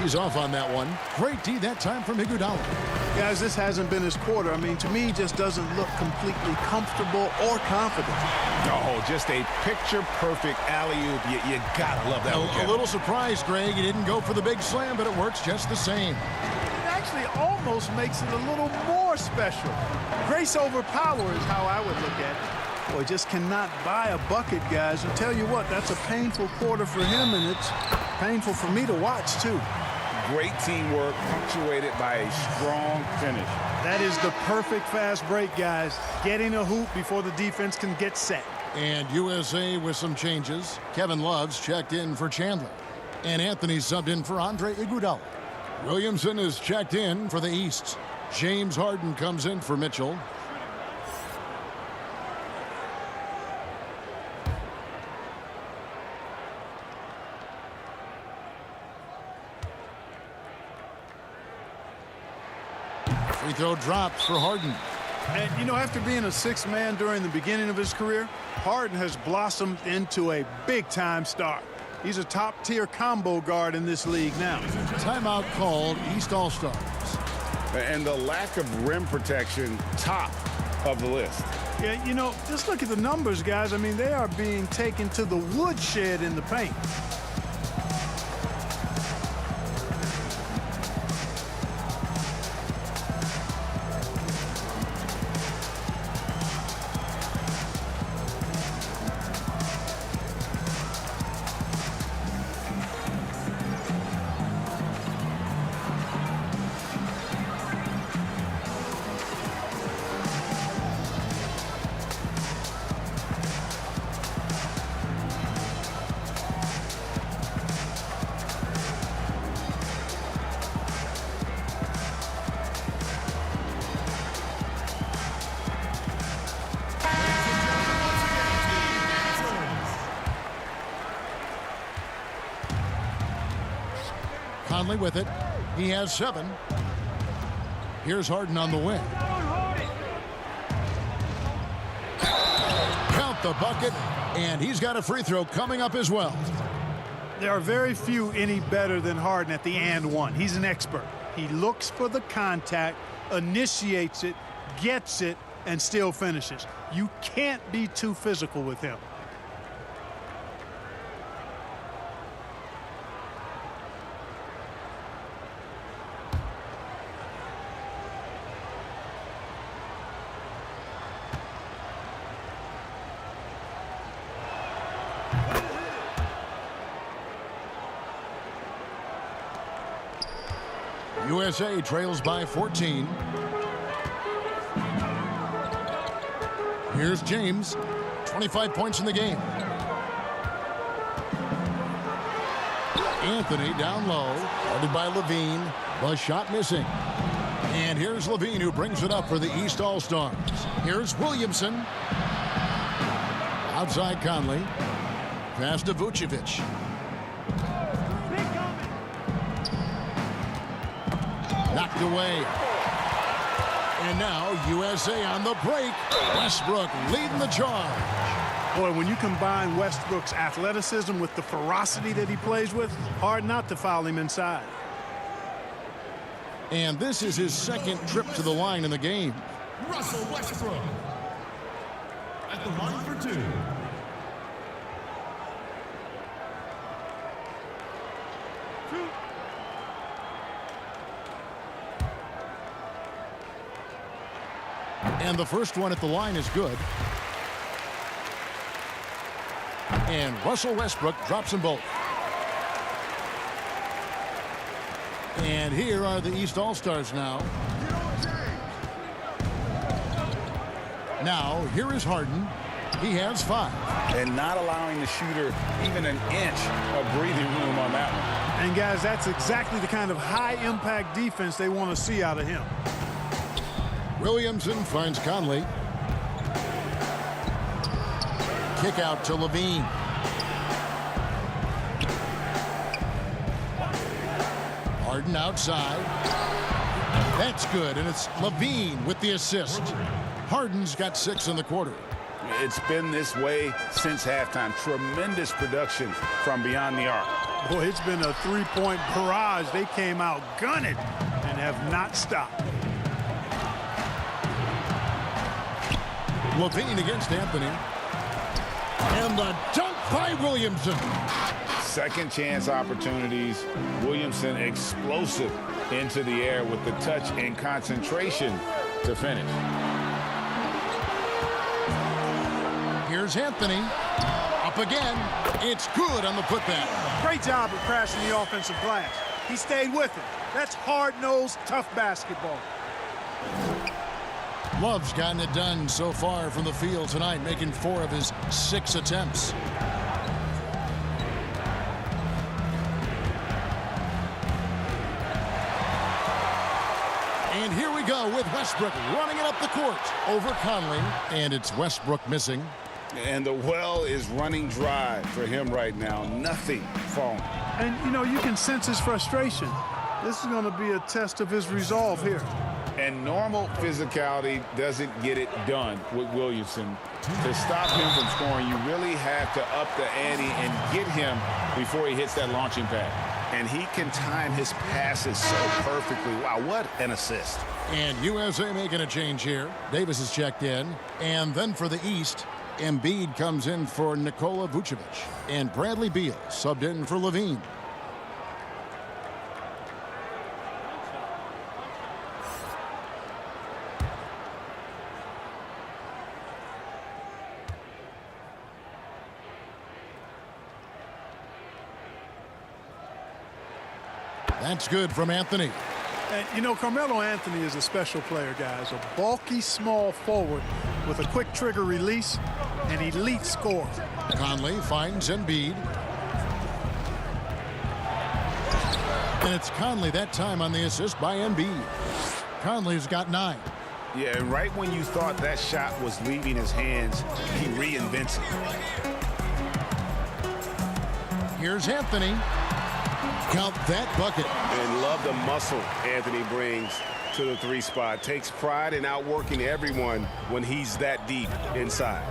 He's off on that one. Great D that time from Iguodala.
Guys, this hasn't been his quarter. I mean, to me, he just doesn't look completely comfortable or confident.
Oh, just a picture-perfect alley-oop. You gotta love that one,
A
Kevin.
little surprised, Greg. He didn't go for the big slam, but it works just the same.
It actually almost makes it a little more special. Grace over power is how I would look at it. Boy, just cannot buy a bucket, guys. I'll tell you what, that's a painful quarter for him, and it's painful for me to watch, too.
Great teamwork, punctuated by a strong finish.
That is the perfect fast break, guys. Getting a hoop before the defense can get set.
And USA with some changes. Kevin Love's checked in for Chandler. And Anthony subbed in for Andre Iguodala. Williamson is checked in for the East. James Harden comes in for Mitchell. Free throw drops for Harden.
And, you know, after being a sixth man during the beginning of his career, Harden has blossomed into a big-time star. He's a top-tier combo guard in this league now.
Timeout called, East All-Stars.
And the lack of rim protection, top of the list.
Yeah, you know, just look at the numbers, guys. I mean, they are being taken to the woodshed in the paint.
Conley with it. He has 7. Here's Harden on the wing. Count the bucket, and he's got a free throw coming up as well.
There are very few any better than Harden at the and one. He's an expert. He looks for the contact, initiates it, gets it, and still finishes. You can't be too physical with him.
USA trails by 14. Here's James, 25 points in the game. Anthony down low, guarded by Levine, the shot missing. And here's Levine, who brings it up for the East All-Stars. Here's Williamson. Outside Conley. Pass to Vucevic. Knocked away. And now USA on the break. Westbrook leading the charge.
Boy, when you combine Westbrook's athleticism with the ferocity that he plays with, hard not to foul him inside.
And this is his second trip to the line in the game.
Russell Westbrook at the line for 2.
And the first one at the line is good. And Russell Westbrook drops them both. And here are the East All-Stars now. Now, here is Harden. He has 5.
And not allowing the shooter even an inch of breathing room on that one.
And, guys, that's exactly the kind of high-impact defense they want to see out of him.
Williamson finds Conley. Kick out to Levine. Harden outside. That's good, and it's Levine with the assist. Harden's got 6 in the quarter.
It's been this way since halftime. Tremendous production from beyond the arc.
Boy, it's been a three-point barrage. They came out gunning and have not stopped.
Levine against Anthony. And the dunk by Williamson.
Second chance opportunities. Williamson explosive into the air with the touch and concentration to finish.
Here's Anthony. Up again. It's good on the putback.
Great job of crashing the offensive glass. He stayed with it. That's hard-nosed, tough basketball.
Love's gotten it done so far from the field tonight, making 4 of his 6 attempts. And here we go with Westbrook running it up the court over Conley, and it's Westbrook missing.
And the well is running dry for him right now. Nothing falling.
And, you know, you can sense his frustration. This is going to be a test of his resolve here.
And normal physicality doesn't get it done with Williamson. To stop him from scoring, you really have to up the ante and get him before he hits that launching pad. And he can time his passes so perfectly. Wow, what an assist.
And USA making a change here. Davis is checked in. And then for the East, Embiid comes in for Nikola Vucevic. And Bradley Beal subbed in for Levine. That's good from Anthony.
And, you know, Carmelo Anthony is a special player, guys. A bulky, small forward with a quick trigger release, an elite scorer.
Conley finds Embiid. And it's Conley that time on the assist by Embiid. Conley's got 9.
Yeah, and right when you thought that shot was leaving his hands, he reinvents it.
Here's Anthony. Count that bucket.
And love the muscle Anthony brings to the 3 spot. Takes pride in outworking everyone when he's that deep inside.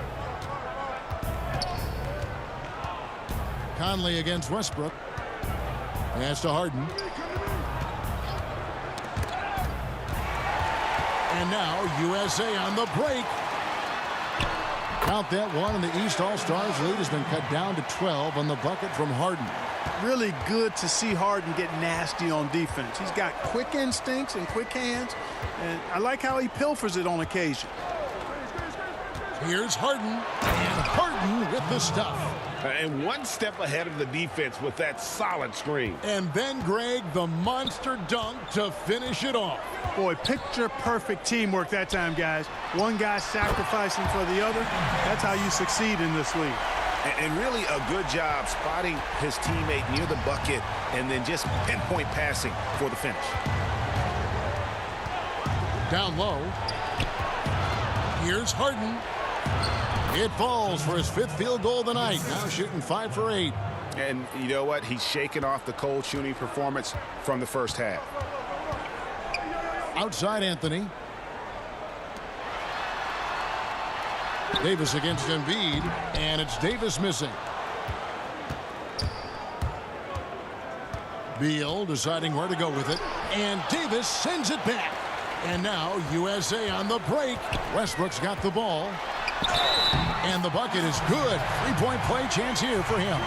Conley against Westbrook. Pass to Harden. And now USA on the break. Count that one, and the East All-Stars lead has been cut down to 12 on the bucket from Harden.
Really good to see Harden get nasty on defense. He's got quick instincts and quick hands, and I like how he pilfers it on occasion.
Here's Harden, and Harden with the stuff.
And one step ahead of the defense with that solid screen.
And then, Greg, the monster dunk to finish it off.
Boy, picture-perfect teamwork that time, guys. One guy sacrificing for the other. That's how you succeed in this league.
And really a good job spotting his teammate near the bucket and then just pinpoint passing for the finish.
Down low. Here's Harden. It falls for his 5th field goal of the night. Now shooting 5 for 8.
And you know what? He's shaking off the cold shooting performance from the first half.
Outside Anthony. Davis against Embiid, and it's Davis missing. Beal deciding where to go with it, and Davis sends it back. And now USA on the break. Westbrook's got the ball, and the bucket is good. 3-point play chance here for him.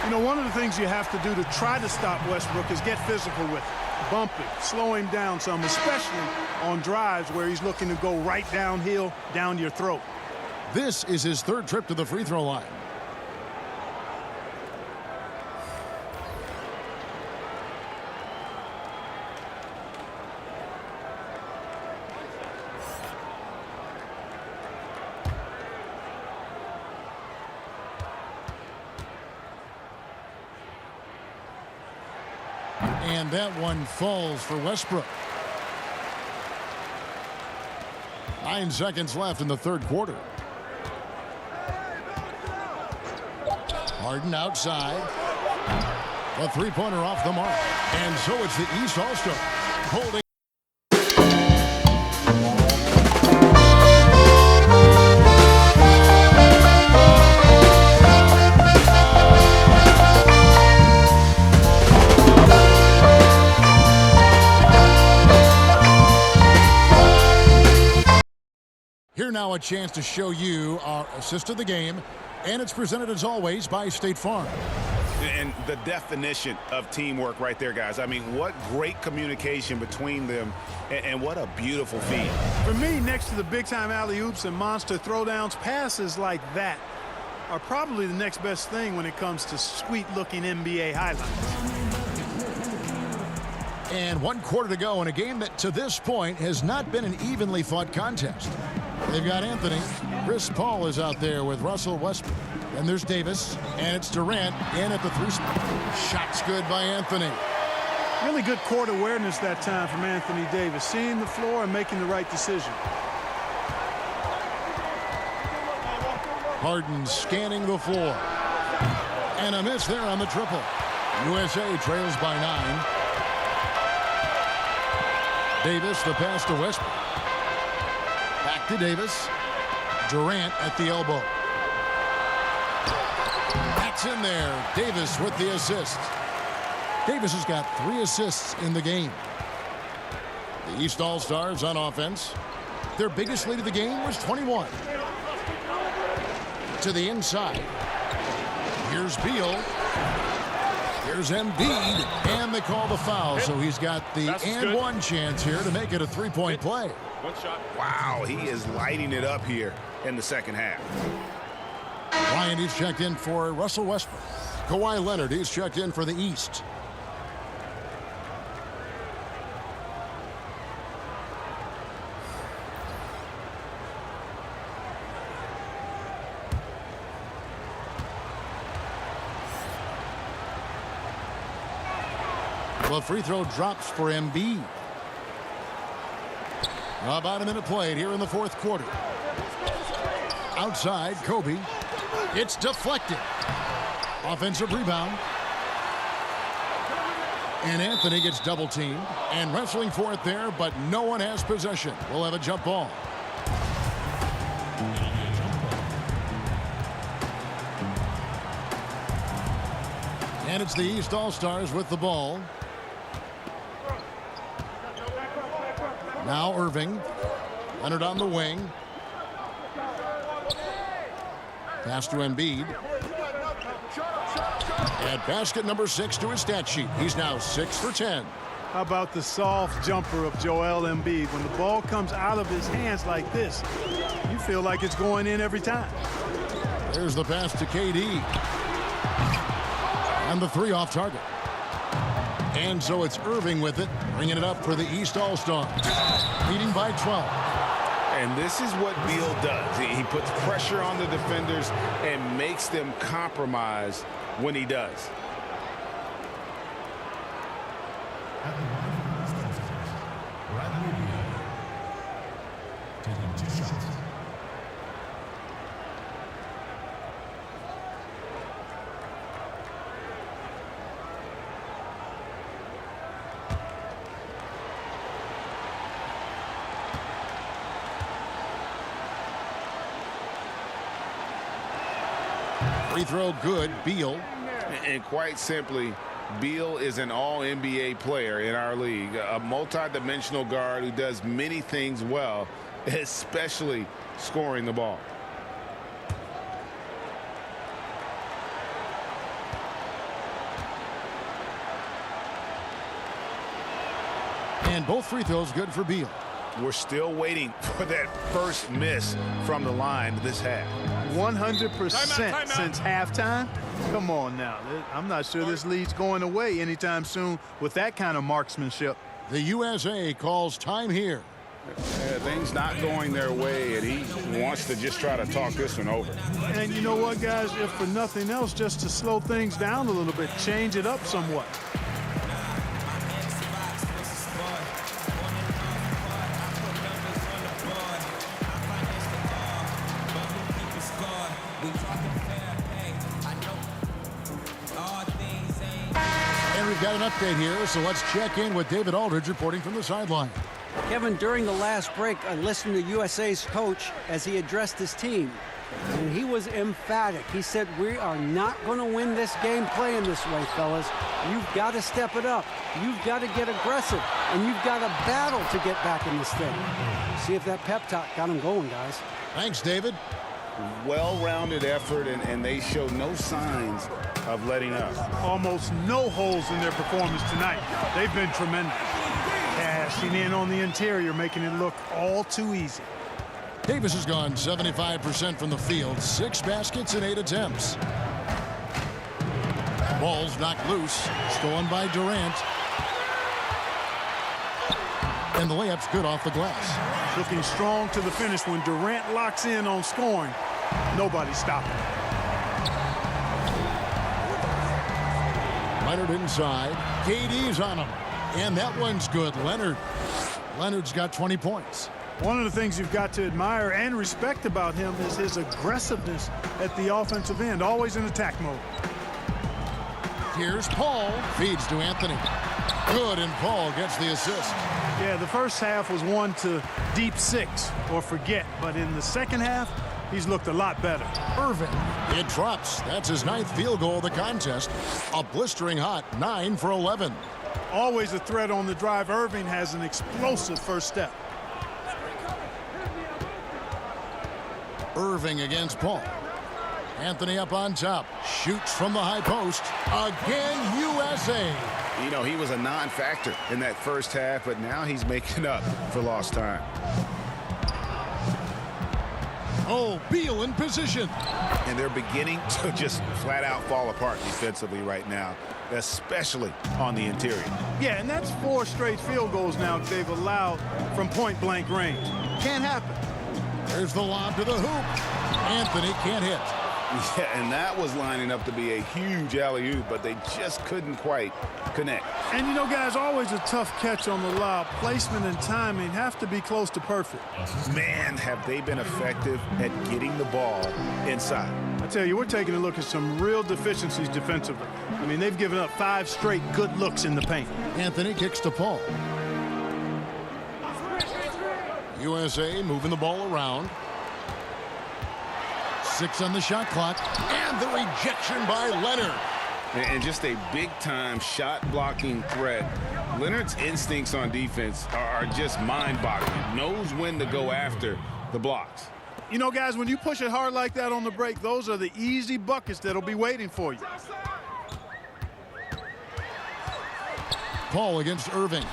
You know, one of the things you have to do to try to stop Westbrook is get physical with him. Bump it, slow him down some, especially on drives where he's looking to go right downhill, down your throat.
This is his 3rd trip to the free throw line. And that one falls for Westbrook. 9 seconds left in the 3rd quarter. Harden outside. A 3-pointer off the mark. And so it's the East All-Star holding. Here now a chance to show you our assist of the game. And it's presented, as always, by State Farm.
And the definition of teamwork right there, guys. I mean, what great communication between them, and what a beautiful feed.
For me, next to the big-time alley-oops and monster throwdowns, passes like that are probably the next best thing when it comes to sweet-looking NBA highlights.
And 1 quarter to go in a game that, to this point, has not been an evenly fought contest. They've got Anthony. Chris Paul is out there with Russell Westbrook. And there's Davis. And it's Durant in at the 3 spot. Shots good by Anthony.
Really good court awareness that time from Anthony Davis. Seeing the floor and making the right decision.
Harden scanning the floor. And a miss there on the triple. USA trails by 9. Davis, the pass to Westbrook. Back to Davis. Durant at the elbow. That's in there. Davis with the assist. Davis has got 3 assists in the game. The East All-Stars on offense. Their biggest lead of the game was 21. To the inside. Here's Beal. Here's Embiid. And they call the foul. So he's got the and one chance here to make it a 3-point play.
One shot.
Wow, he is lighting it up here in the second half.
Bryant, he's checked in for Russell Westbrook. Kawhi Leonard, he's checked in for the East. Well, free throw drops for Embiid. About a minute played here in the 4th quarter. Outside, Kobe. It's deflected. Offensive rebound. And Anthony gets double teamed and wrestling for it there, but no one has possession. We'll have a jump ball. And it's the East All-Stars with the ball. Now Irving. Leonard on the wing. Pass to Embiid. Add basket number 6 to his stat sheet. He's now 6 for 10.
How about the soft jumper of Joel Embiid? When the ball comes out of his hands like this, you feel like it's going in every time.
There's the pass to KD. And the 3 off target. And so it's Irving with it, bringing it up for the East All-Stars. Leading by 12.
And this is what Beal does. He puts pressure on the defenders and makes them compromise when he does.
At the line for the East All-Stars, Bradley Beal. Taking 2 shots.
Free throw good. Beal.
And quite simply, Beal is an all-NBA player in our league, a multi-dimensional guard who does many things well, especially scoring the ball.
And both free throws good for Beal.
We're still waiting for that first miss from the line this half.
100% since halftime. Come on now. I'm not sure this lead's going away anytime soon with that kind of marksmanship.
The USA calls time here.
Things not going their way, and he wants to just try to talk this one over.
And you know what, guys? If for nothing else, just to slow things down a little bit, change it up somewhat.
And we've got an update here, so let's check in with David Aldridge reporting from the sideline.
Kevin, during the last break, I listened to USA's coach as he addressed his team. And he was emphatic. He said, we are not going to win this game playing this way, fellas. You've got to step it up. You've got to get aggressive. And you've got to battle to get back in this thing. See if that pep talk got him going, guys.
Thanks, David.
Well-rounded effort, and they show no signs of letting up.
Almost no holes in their performance tonight. They've been tremendous. Cashing in on the interior, making it look all too easy.
Davis has gone 75% from the field, 6 baskets and 8 attempts. Ball's knocked loose, stolen by Durant. And the layup's good off the glass.
Looking strong to the finish when Durant locks in on scoring. Nobody's stopping.
Leonard inside. KD's on him. And that one's good. Leonard's got 20 points.
One of the things you've got to admire and respect about him is his aggressiveness at the offensive end, always in attack mode.
Here's Paul. Feeds to Anthony. Good, and Paul gets the assist.
Yeah, the first half was one to deep 6 or forget, but in the second half, he's looked a lot better.
Irving. It drops. That's his 9th field goal of the contest. A blistering hot 9 for 11.
Always a threat on the drive. Irving has an explosive first step.
Irving against Paul. Anthony up on top. Shoots from the high post. Again, USA.
You know, he was a non-factor in that first half, but now he's making up for lost time.
Oh, Beal in position.
And they're beginning to just flat out fall apart defensively right now, especially on the interior.
Yeah, and that's 4 straight field goals now they've allowed from point-blank range. Can't happen.
There's the lob to the hoop. Anthony can't hit.
Yeah, and that was lining up to be a huge alley-oop, but they just couldn't quite connect.
And, you know, guys, always a tough catch on the lob. Placement and timing have to be close to perfect.
Man, have they been effective at getting the ball inside.
I tell you, we're taking a look at some real deficiencies defensively. I mean, they've given up 5 straight good looks in the paint.
Anthony kicks to Paul. USA moving the ball around. 6 on the shot clock. And the rejection by Leonard.
And just a big-time shot-blocking threat. Leonard's instincts on defense are just mind-boggling. Knows when to go after the blocks.
You know, guys, when you push it hard like that on the break, those are the easy buckets that'll be waiting for you.
Paul against Irving.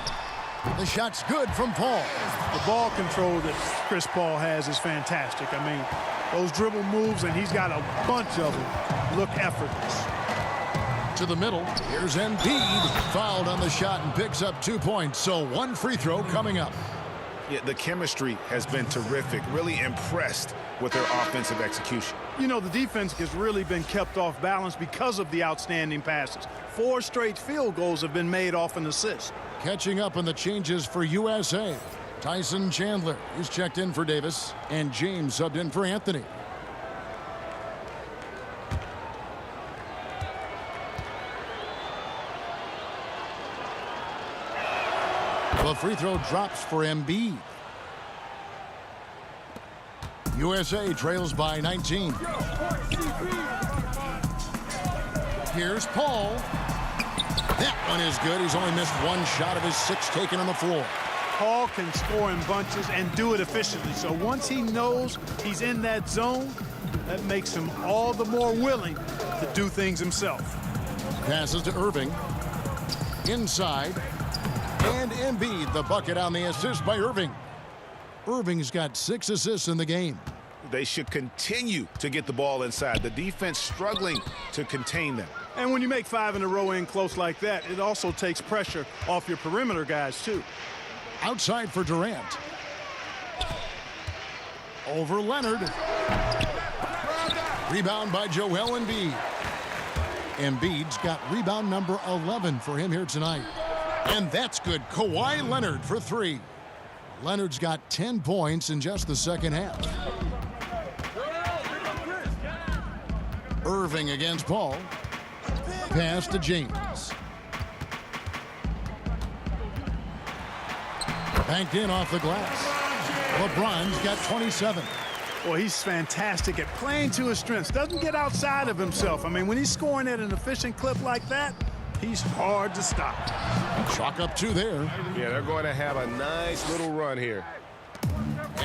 The shot's good from Paul.
The ball control that Chris Paul has is fantastic. I mean, those dribble moves, and he's got a bunch of them, look effortless.
To the middle. Here's Embiid. Fouled on the shot and picks up 2 points. So 1 free throw coming up.
Yeah, the chemistry has been terrific. Really impressed with their offensive execution.
You know, the defense has really been kept off balance because of the outstanding passes. 4 straight field goals have been made off an assist.
Catching up on the changes for USA. Tyson Chandler is checked in for Davis, and James subbed in for Anthony. The free throw drops for Embiid. USA trails by 19. Here's Paul. That one is good. He's only missed 1 shot of his 6 taken on the floor.
Paul can score in bunches and do it efficiently. So once he knows he's in that zone, that makes him all the more willing to do things himself.
Passes to Irving. Inside. And Embiid, the bucket on the assist by Irving. Irving's got 6 assists in the game.
They should continue to get the ball inside. The defense struggling to contain them.
And when you make 5 in a row in close like that, it also takes pressure off your perimeter guys, too.
Outside for Durant. Over Leonard. Rebound by Joel Embiid. Embiid's got rebound number 11 for him here tonight. And that's good. Kawhi Leonard for 3. Leonard's got 10 points in just the second half. Irving against Paul. Pass to James. Banked in off the glass. LeBron's got 27.
Well, he's fantastic at playing to his strengths. Doesn't get outside of himself. I mean, when he's scoring at an efficient clip like that, he's hard to stop.
Chalk up 2 there.
Yeah, they're going to have a nice little run here.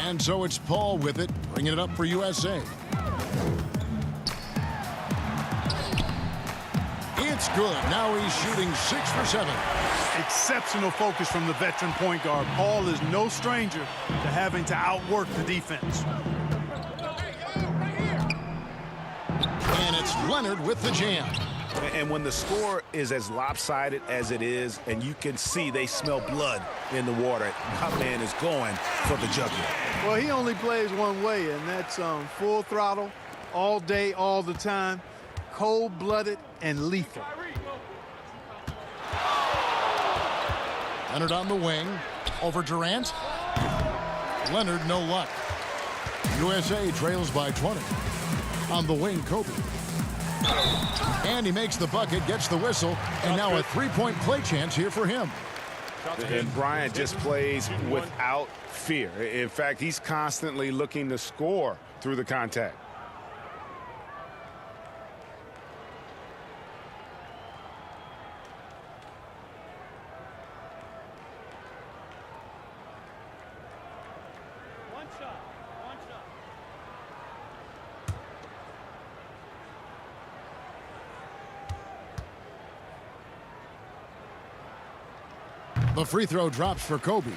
And so it's Paul with it, bringing it up for USA. It's good. Now he's shooting 6 for 7.
Exceptional focus from the veteran point guard. Paul is no stranger to having to outwork the defense.
And it's Leonard with the jam.
And when the score is as lopsided as it is, and you can see they smell blood in the water, my man is going for the jugular.
Well, he only plays one way, and that's full throttle, all day, all the time, cold-blooded and lethal.
Leonard on the wing. Over Durant. Leonard, no luck. USA trails by 20. On the wing, Kobe. And he makes the bucket, gets the whistle, and now a 3-point play chance here for him.
And Bryant just plays without fear. In fact, he's constantly looking to score through the contact.
The free throw drops for Kobe.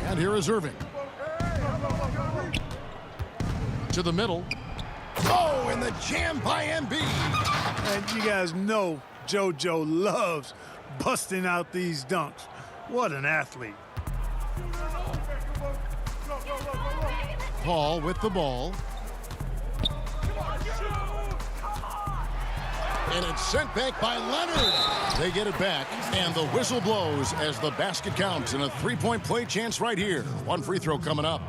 And here is Irving. To the middle. Oh, and the jam by Embiid.
And you guys know JoJo loves busting out these dunks. What an athlete.
Paul with the ball. And it's sent back by Leonard. They get it back, and the whistle blows as the basket counts, and a 3-point play chance right here. 1 free throw coming up.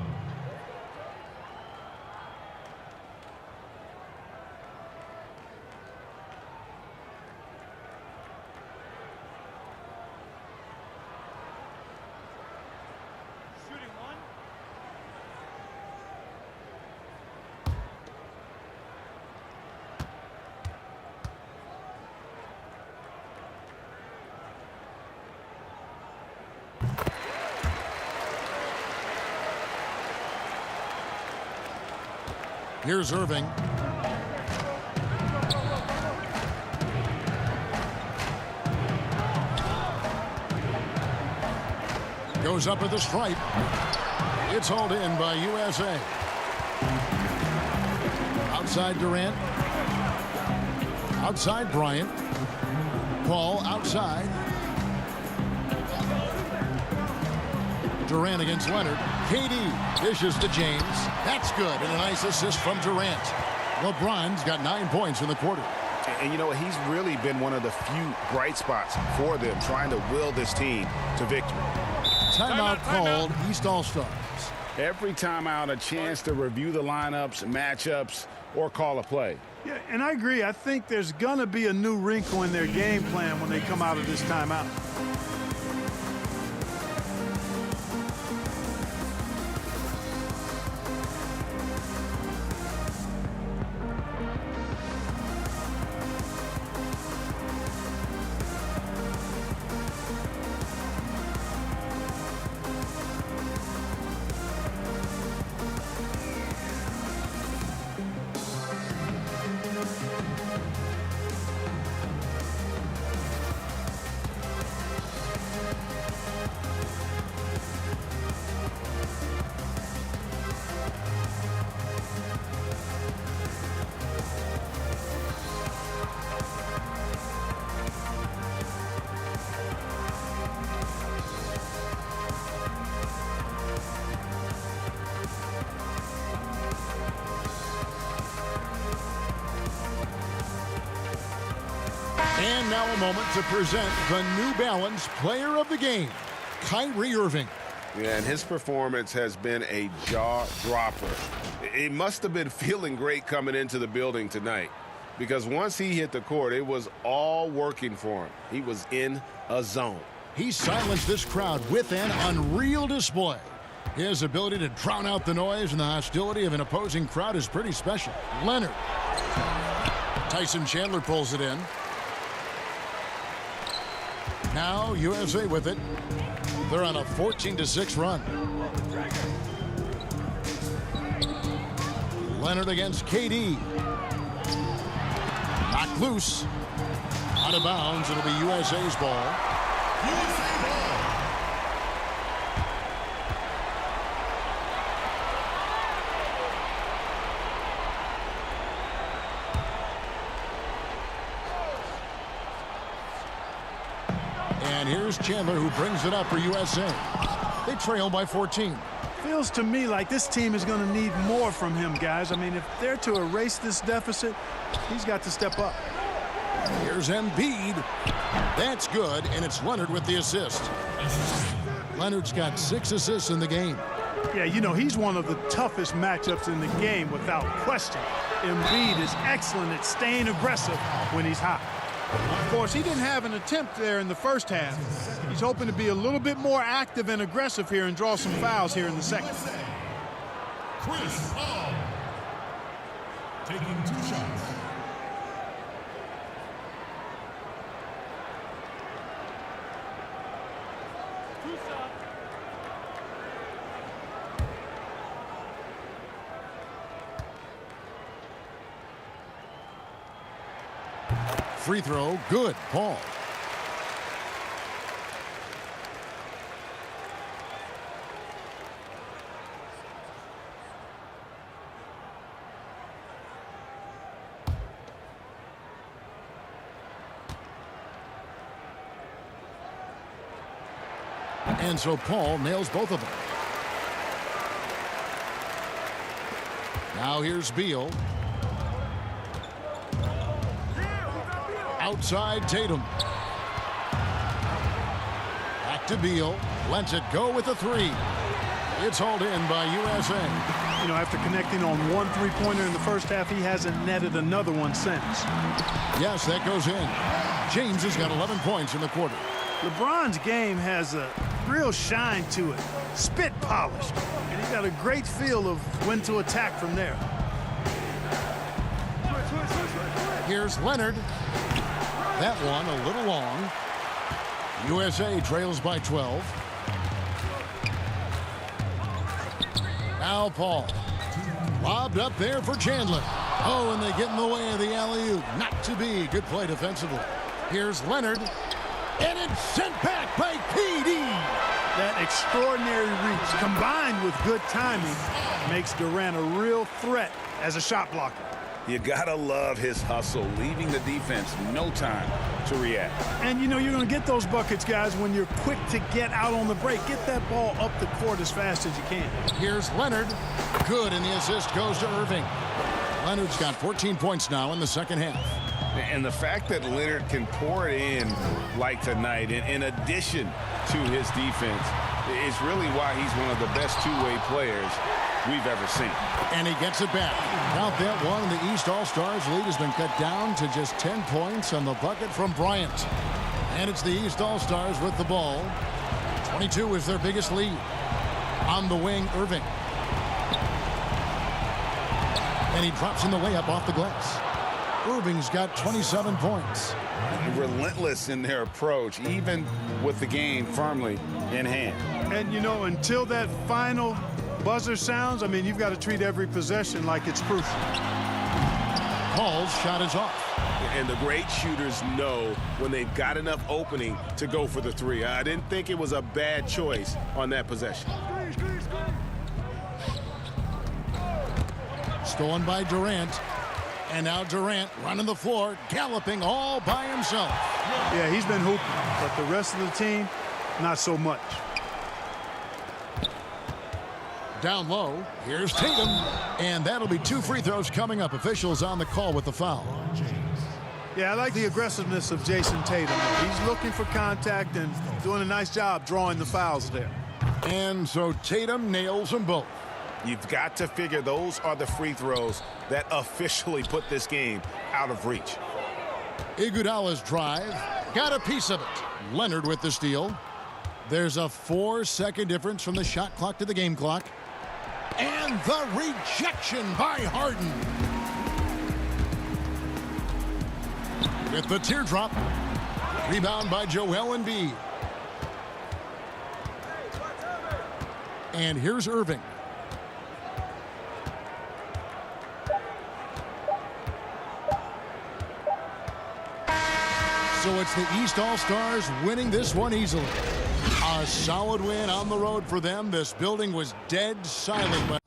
Here's Irving. Goes up at the stripe. It's hauled in by USA. Outside Durant. Outside Bryant. Paul outside. Durant against Leonard. KD dishes to James. That's good, and a nice assist from Durant. LeBron's got 9 points in the quarter.
And you know, he's really been one of the few bright spots for them, trying to will this team to victory.
Timeout called, East All-Stars.
Every timeout, a chance to review the lineups, matchups, or call a play.
Yeah, and I agree. I think there's going to be a new wrinkle in their game plan when they come out of this timeout.
And now a moment to present the New Balance Player of the Game, Kyrie Irving.
Yeah, and his performance has been a jaw-dropper. He must have been feeling great coming into the building tonight, because once he hit the court, it was all working for him. He was in a zone.
He silenced this crowd with an unreal display. His ability to drown out the noise and the hostility of an opposing crowd is pretty special. Leonard. Tyson Chandler pulls it in. Now USA with it. They're on a 14-6 run. Leonard against KD. Knocked loose. Out of bounds. It'll be USA's ball.
USA ball.
And here's Chandler, who brings it up for USA. They trail by 14.
Feels to me like this team is going to need more from him, guys. I mean, if they're to erase this deficit, he's got to step up.
Here's Embiid. That's good, and it's Leonard with the assist. Leonard's got 6 assists in the game.
Yeah, you know, he's one of the toughest matchups in the game without question. Embiid is excellent at staying aggressive when he's hot. Of course, he didn't have an attempt there in the first half. He's hoping to be a little bit more active and aggressive here and draw some fouls here in the second.
Chris Paul. Taking 2 shots.
Free throw, good. Paul. And so Paul nails both of them. Now here's Beal. Outside Tatum. Back to Beal. Lets it go with a 3. It's hauled in by USA.
You know, after connecting on 1 3-pointer in the first half, he hasn't netted another one since.
Yes, that goes in. James has got 11 points in the quarter.
LeBron's game has a real shine to it. Spit polished. And he's got a great feel of when to attack from there.
Here's Leonard. That one a little long. USA trails by 12. Now Paul. Lobbed up there for Chandler. Oh, and they get in the way of the alley-oop. Not to be. Good play defensively. Here's Leonard. And it's sent back by KD.
That extraordinary reach combined with good timing makes Durant a real threat as a shot blocker.
You gotta love his hustle, leaving the defense no time to react.
And you know you're going to get those buckets, guys, when you're quick to get out on the break. Get that ball up the court as fast as you can.
Here's Leonard. Good, and the assist goes to Irving. Leonard's got 14 points now in the second half.
And the fact that Leonard can pour it in like tonight, in addition to his defense, is really why he's one of the best two-way players we've ever seen.
And he gets it back. Count that one. The East All-Stars lead has been cut down to just 10 points on the bucket from Bryant. And it's the East All-Stars with the ball. 22 is their biggest lead. On the wing, Irving. And he drops in the layup off the glass. Irving's got 27 points.
Relentless in their approach, even with the game firmly in hand.
And, you know, until that final buzzer sounds, I mean, you've got to treat every possession like it's crucial.
Paul's shot is off.
And the great shooters know when they've got enough opening to go for the three. I didn't think it was a bad choice on that possession.
Stolen by Durant. And now Durant running the floor, galloping all by himself.
Yeah, he's been hooping, but the rest of the team, not so much.
Down low, here's Tatum. And that'll be 2 free throws coming up. Officials on the call with the foul.
Yeah, I like the aggressiveness of Jason Tatum. He's looking for contact and doing a nice job drawing the fouls there.
And so Tatum nails them both.
You've got to figure those are the free throws that officially put this game out of reach.
Iguodala's drive. Got a piece of it. Leonard with the steal. There's a 4-second difference from the shot clock to the game clock. And the rejection by Harden. With the teardrop. Rebound by Joel Embiid. And here's Irving. So it's the East All-Stars winning this one easily. A solid win on the road for them. This building was dead silent.